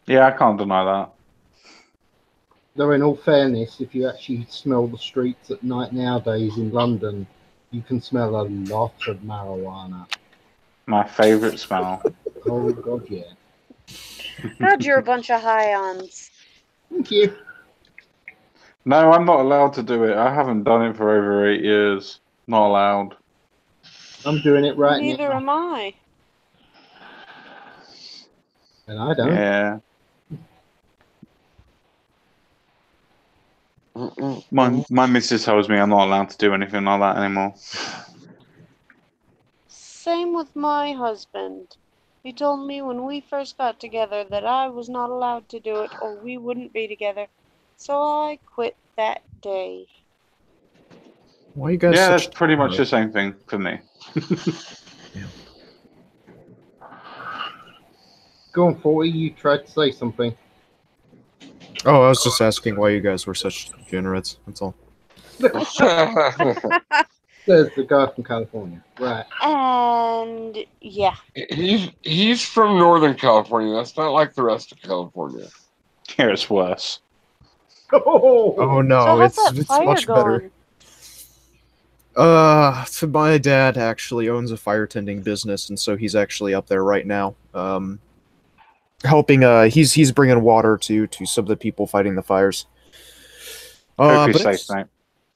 Yeah, I can't deny that. Though, in all fairness, if you actually smell the streets at night nowadays in London, you can smell a lot of marijuana. My favourite smell. Oh, God, yeah. God, you're a bunch of high-ons. Thank you. No, I'm not allowed to do it. I haven't done it for over 8 years. Not allowed. I'm doing it right Neither now. am I. And I don't. Yeah. My missus tells me I'm not allowed to do anything like that anymore. Same with my husband. He told me when we first got together that I was not allowed to do it or we wouldn't be together. So I quit that day. Why you guys? Yeah, that's pretty much the same thing for me. Yeah. Go on, 40, you tried to say something. Oh, I was just asking why you guys were such degenerates. That's all. There's the guy from California. Right. And yeah. He's from Northern California. That's not like the rest of California. Here it's worse. Oh no, So how's that it's fire much going? better. So my dad actually owns a fire tending business, and so he's actually up there right now, helping. He's bringing water to some of the people fighting the fires. Hope you're But safe, mate.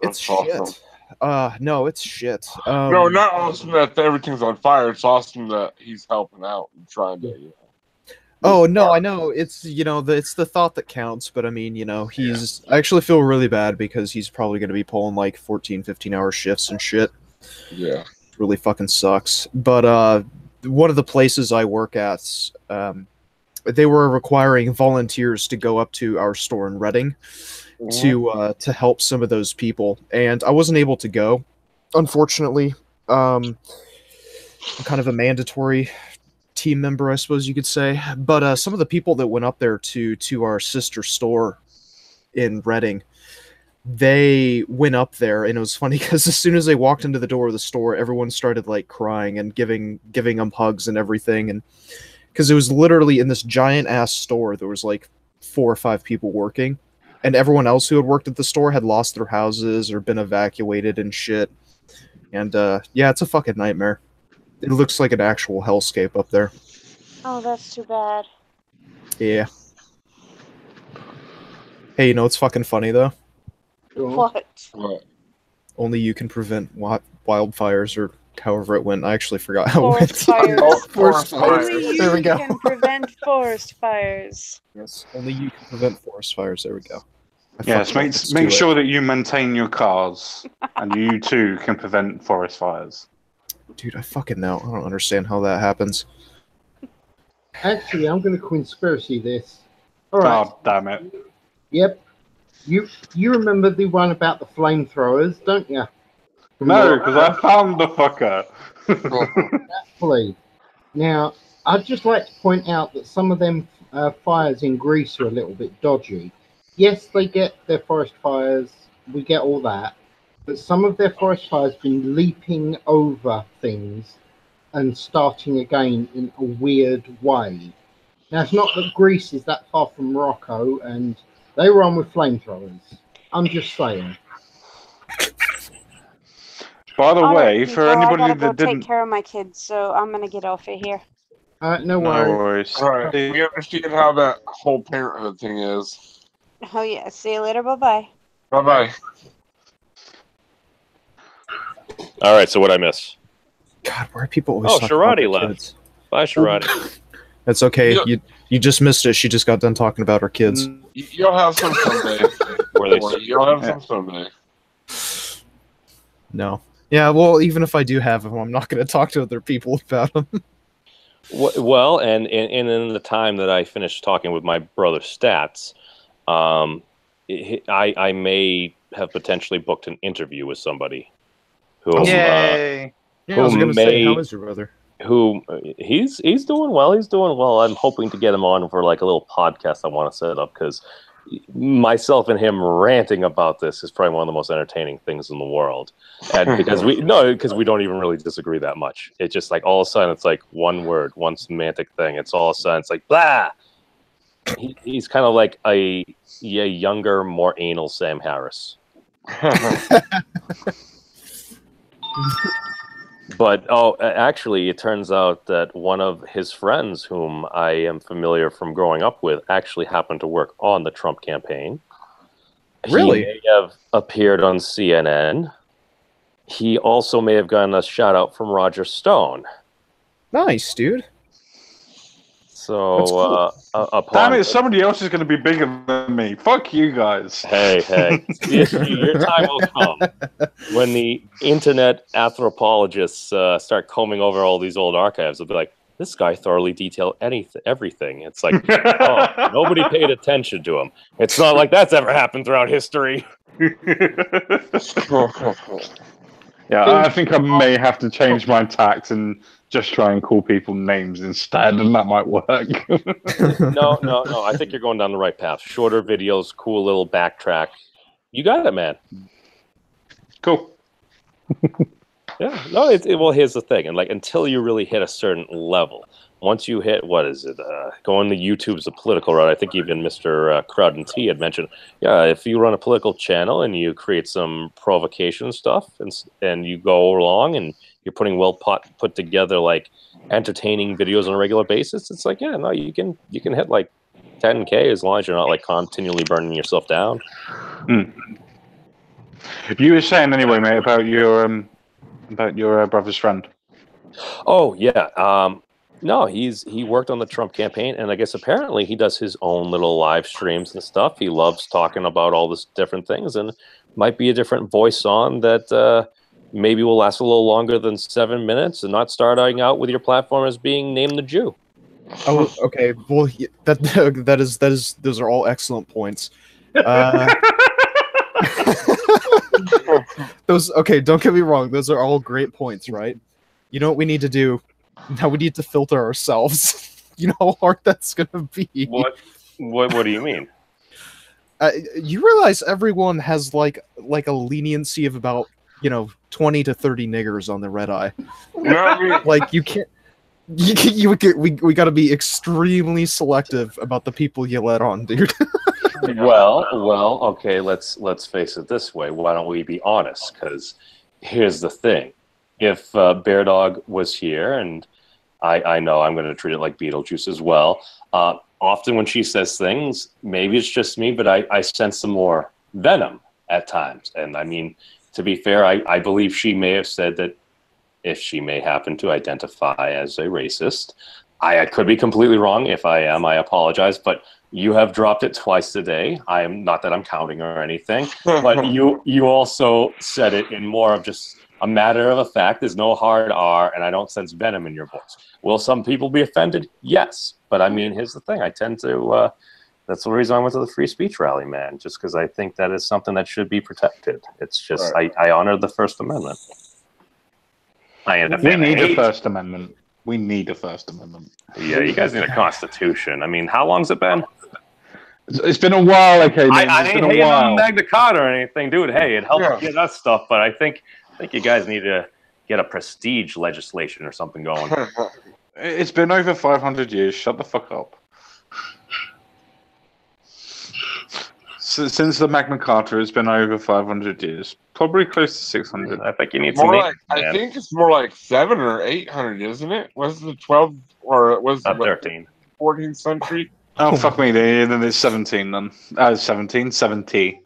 it's That's awesome. shit. No, it's shit. No, not awesome that everything's on fire. It's awesome that he's helping out and trying to. Oh no, I know it's it's the thought that counts, but I mean he's I actually feel really bad because he's probably going to be pulling like 14-15 hour shifts and shit. Yeah, it really fucking sucks. But one of the places I work at, they were requiring volunteers to go up to our store in Reading to help some of those people, and I wasn't able to go, unfortunately. I'm kind of a mandatory team member, I suppose you could say. But some of the people that went up there to our sister store in Reading, they went up there, and it was funny because as soon as they walked into the door of the store, everyone started like crying and giving them hugs and everything, and because it was literally in this giant ass store, there was like 4 or 5 people working, and everyone else who had worked at the store had lost their houses or been evacuated and shit. And yeah, it's a fucking nightmare. It looks like an actual hellscape up there. Oh, that's too bad. Yeah. Hey, you know what's fucking funny though? What? Only you can prevent wildfires, or however it went. I actually forgot how it went. Forest fires. Forest fires. Only There we you go. can prevent forest fires. Yes, only you can prevent forest fires. There we go. Yes, make sure that you maintain your cars, and you too can prevent forest fires. Dude, I fucking know. I don't understand how that happens. Actually, I'm going to conspiracy this. All right. Oh, damn it. Yep. You remember the one about the flamethrowers, don't you? No, because I found the fucker. Exactly. Now, I'd just like to point out that some of them fires in Greece are a little bit dodgy. Yes, they get their forest fires. We get all that. But some of their forest fires been leaping over things and starting again in a weird way. Now, it's not that Greece is that far from Morocco, and they run with flamethrowers. I'm just saying. By the All way, right, for people, I anybody gotta go that didn't, take care of my kids, so I'm gonna get off of here. No no worries. worries. All right, we understand how that whole parenthood thing is. Oh yeah, see you later. Bye bye. Bye bye. All right, so what I miss? God, why are people always Oh, talking about Sharadi their left. kids? Bye, Sharadi. That's okay. Yeah. You just missed it. She just got done talking about her kids. You'll have some someday. Were they? You'll have some someday. No. Yeah, well, even if I do have them, I'm not going to talk to other people about them. Well, and in the time that I finished talking with my brother Stats, I may have potentially booked an interview with somebody who Yay! Yeah, I was Who going to say, may- how is your brother? who he's doing well. He's doing well. I'm hoping to get him on for like a little podcast I want to set up, because myself and him ranting about this is probably one of the most entertaining things in the world. And because we don't even really disagree that much. It's just like all of a sudden it's like one word, one semantic thing. It's all of a sudden it's like blah. He's kind of like a younger, more anal Sam Harris. But actually, it turns out that one of his friends, whom I am familiar from growing up with, actually happened to work on the Trump campaign. Really? He may have appeared on CNN. He also may have gotten a shout out from Roger Stone. Nice, dude. So, That's cool. upon Damn it, somebody else is going to be bigger than me. Fuck you guys. Hey, your time will come when the internet anthropologists start combing over all these old archives. They'll be like, this guy thoroughly detailed everything. It's like, oh, nobody paid attention to him. It's not like that's ever happened throughout history. Yeah, I think I may have to change my tax and just try and call people names instead, and that might work. No. I think you're going down the right path. Shorter videos, cool little backtrack. You got it, man. Cool. Yeah. No, well, here's the thing. And like, until you really hit a certain level, once you hit, what is it? Going to YouTube's a political route. I think even Mr. Crowd and T had mentioned, yeah, if you run a political channel and you create some provocation stuff and you go along and you're putting put together like entertaining videos on a regular basis, it's like, yeah, no, you can hit like 10K as long as you're not like continually burning yourself down. You were saying anyway, mate, about your brother's friend. Oh yeah. No, he worked on the Trump campaign, and I guess apparently he does his own little live streams and stuff. He loves talking about all this different things, and might be a different voice on that maybe will last a little longer than 7 minutes, and not starting out with your platform as being Name the Jew. Oh, okay. Well, that is those are all excellent points. Okay, don't get me wrong. Those are all great points, right? You know what we need to do? Now we need to filter ourselves. You know how hard that's gonna be. What do you mean? You realize everyone has like a leniency of about 20 to 30 niggers on the red eye. Like you can't. We got to be extremely selective about the people you let on, dude. Well, okay. Let's face it this way. Why don't we be honest? Because here's the thing: if Bear Dog was here, and I know I'm going to treat it like Beetlejuice as well. Often when she says things, maybe it's just me, but I sense some more venom at times. And I mean, to be fair, I believe she may have said that if she may happen to identify as a racist. I could be completely wrong. If I am, I apologize. But you have dropped it twice today. I am not that I'm counting or anything, but you also said it in more of just a matter of a fact. There's no hard R, and I don't sense venom in your voice. Will some people be offended? Yes. But I mean, here's the thing. I tend to, that's the reason I went to the free speech rally, man, just because I think that is something that should be protected. It's just, right. I honor the First Amendment. We need the First Amendment. We need a First Amendment. Yeah, you guys need a constitution. I mean, how long's it been? It's been a while, okay, man. I It's ain't been a hating on while. Magna Carta or anything, dude. Hey, it helps Yeah. get us stuff, but I think you guys need to get a prestige legislation or something going. It's been over 500 years. Shut the fuck up. Since the Magna Carta, it's been over 500 years. Probably close to 600. I think you need some. More like, I think it's more like 700 or 800, isn't it? Was it the 12 or was it 13? 14th century? Oh, fuck me. Then it's 17 then. 70.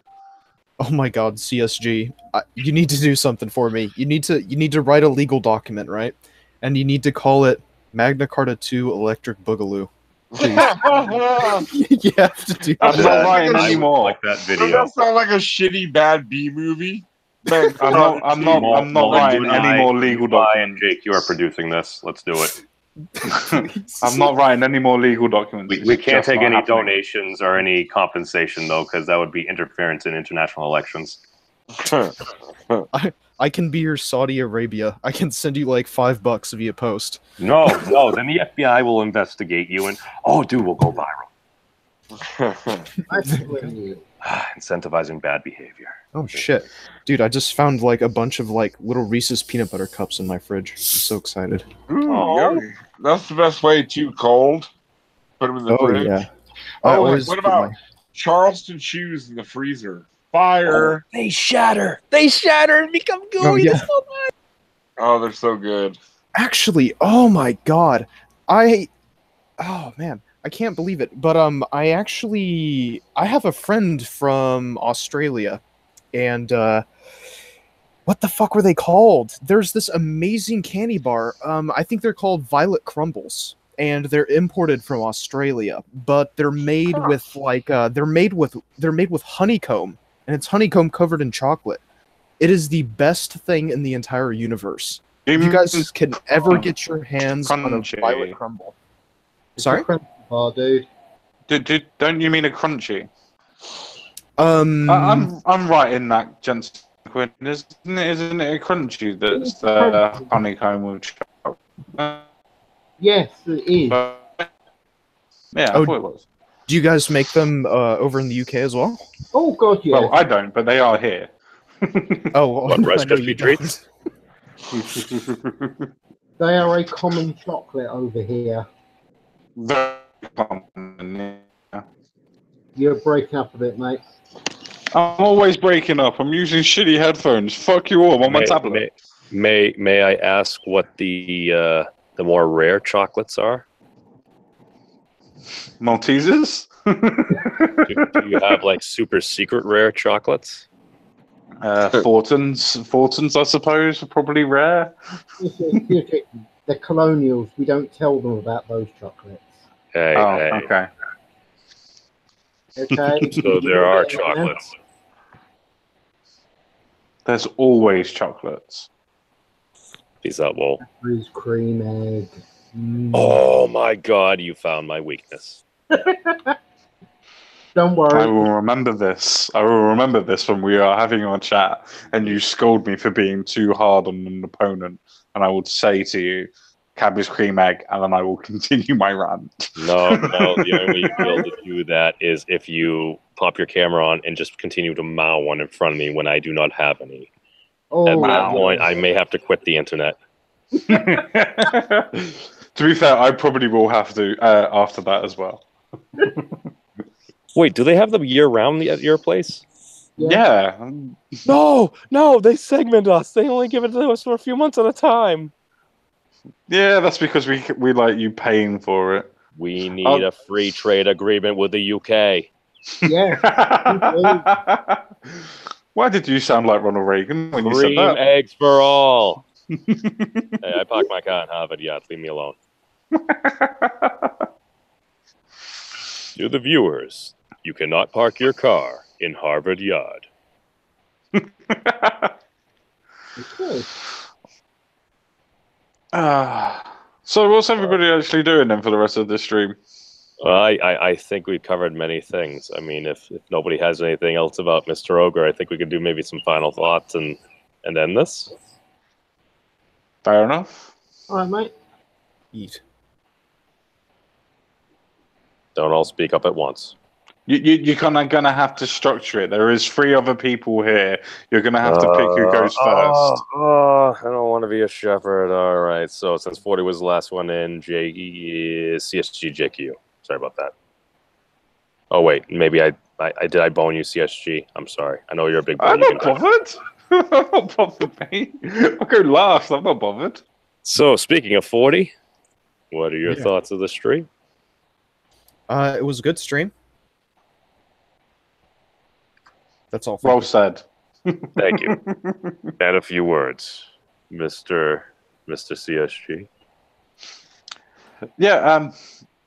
Oh my God, CSG! You need to do something for me. You need to write a legal document, right? And you need to call it Magna Carta 2 Electric Boogaloo. You have to do I'm that. not writing I would anymore. like that Doesn't video. that sound like a shitty bad B movie? I'm not writing any more legal documents. Jake, you are producing this. Let's do it. I'm not writing any more legal documents. We It's can't just take not any happening. donations or any compensation, though, because that would be interference in international elections. I can be your Saudi Arabia. I can send you like $5 via post. No, then the FBI will investigate you, and dude, we'll go viral. Actually, Incentivizing bad behavior. Oh shit, dude! I just found like a bunch of like little Reese's peanut butter cups in my fridge. I'm so excited. Ooh, Oh. yummy. That's the best way. Too cold. Put them in the Oh fridge. yeah. I Oh, always what put about my- Charleston shoes in the freezer? Fire! They shatter and become gooey. Oh, yeah. Oh, they're so good. Actually, oh my God, oh man, I can't believe it. But I have a friend from Australia, and what the fuck were they called? There's this amazing candy bar. I think they're called Violet Crumbles, and they're imported from Australia. But they're made with like they're made with honeycomb, and it's honeycomb covered in chocolate. It is the best thing in the entire universe. If you guys can ever get your hands on a Crunchy. Violet Crumble. it's Sorry? a crunchy bar, dude. Don't you mean a crunchy? Um, I'm right in that, gents. Isn't it a crunchy that's the honeycomb with chocolate? Yes, it is. Yeah, I Oh, thought it was. do you guys make them over in the UK as well? Oh God, yes. Well, I don't, but they are here. Oh, What, Rice I know Krispie you treats? They are a common chocolate over here. Very common, yeah. You're breaking up a bit, mate. I'm always breaking up. I'm using shitty headphones. Fuck you all. I'm on my tablet. May I ask what the more rare chocolates are? Maltesers? Do you have like super secret rare chocolates? Fortons, I suppose, are probably rare. The colonials, we don't tell them about those chocolates. Hey, Okay. Okay? So there are chocolates. There's always chocolates. Peace out, Wol. Cadbury's cream egg. Oh my God, you found my weakness. Don't worry. I will remember this. I will remember this when we are having our chat and you scold me for being too hard on an opponent. And I will say to you, Cadbury's cream egg, and then I will continue my rant. No, the only way you'll be able to do that is if you pop your camera on and just continue to mow one in front of me when I do not have any. Oh, At that point, I may have to quit the internet. To be fair, I probably will have to after that as well. Wait, do they have them year-round at your place? Yeah. No, they segment us. They only give it to us for a few months at a time. Yeah, that's because we like you paying for it. We need a free trade agreement with the UK. Yeah. Why did you sound like Ronald Reagan when you said Cream that? eggs for all. Hey, I parked my car in Harvard Yard. Leave me alone. To the viewers, you cannot park your car in Harvard Yard. Okay. So what's everybody actually doing then for the rest of this stream? I think we've covered many things. I mean, if nobody has anything else about Mr. Ogre, I think we could do maybe some final thoughts and end this. Fair enough. All right, mate. Eat. Don't all speak up at once. You're kind of going to have to structure it. There is 3 other people here. You're going to have to pick who goes first. I don't want to be a shepherd. All right. So since 40 was the last one in, CSG, JQ. Sorry about that. Oh, wait. Maybe I did I bone you, CSG? I'm sorry. I know you're a big boy. I'm not bothered. I'm not bothered, mate. I'll go last. I'm not bothered. So speaking of 40, what are your Yeah. thoughts of the stream? It was a good stream. That's all. Well said. Thank you. Add a few words, Mr. CSG. Yeah,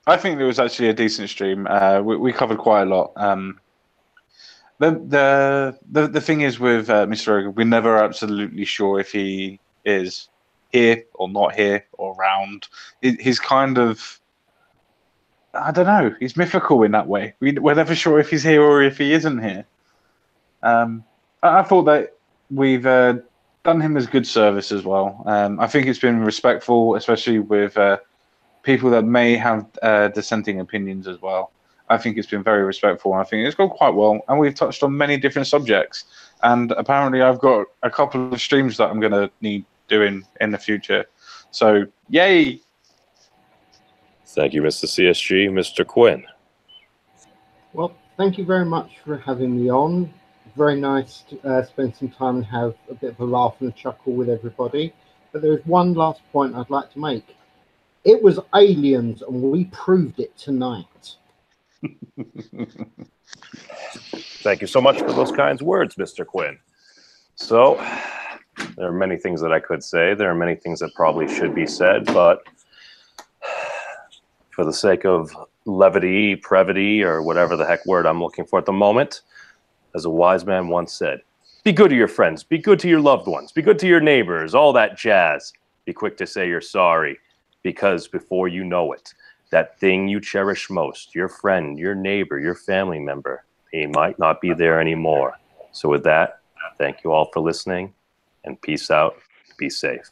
I think it was actually a decent stream. We covered quite a lot. The thing is with Mr. Ogre, we're never absolutely sure if he is here or not here or around. He's kind of, I don't know, he's mythical in that way. We're never sure if he's here or if he isn't here. I thought that we've done him as good service as well. I think it's been respectful, especially with people that may have dissenting opinions as well. I think it's been very respectful, and I think it's gone quite well. And we've touched on many different subjects. And apparently I've got a couple of streams that I'm going to need doing in the future. So, yay! Thank you, Mr. CSG. Mr. Quinn. Well, thank you very much for having me on. Very nice to spend some time and have a bit of a laugh and a chuckle with everybody. But there's one last point I'd like to make. It was aliens, and we proved it tonight. Thank you so much for those kind words, Mr. Quinn. So, there are many things that I could say. There are many things that probably should be said, but for the sake of levity, brevity, or whatever the heck word I'm looking for at the moment, as a wise man once said, be good to your friends, be good to your loved ones, be good to your neighbors, all that jazz. Be quick to say you're sorry, because before you know it, that thing you cherish most, your friend, your neighbor, your family member, he might not be there anymore. So with that, thank you all for listening, and peace out, be safe.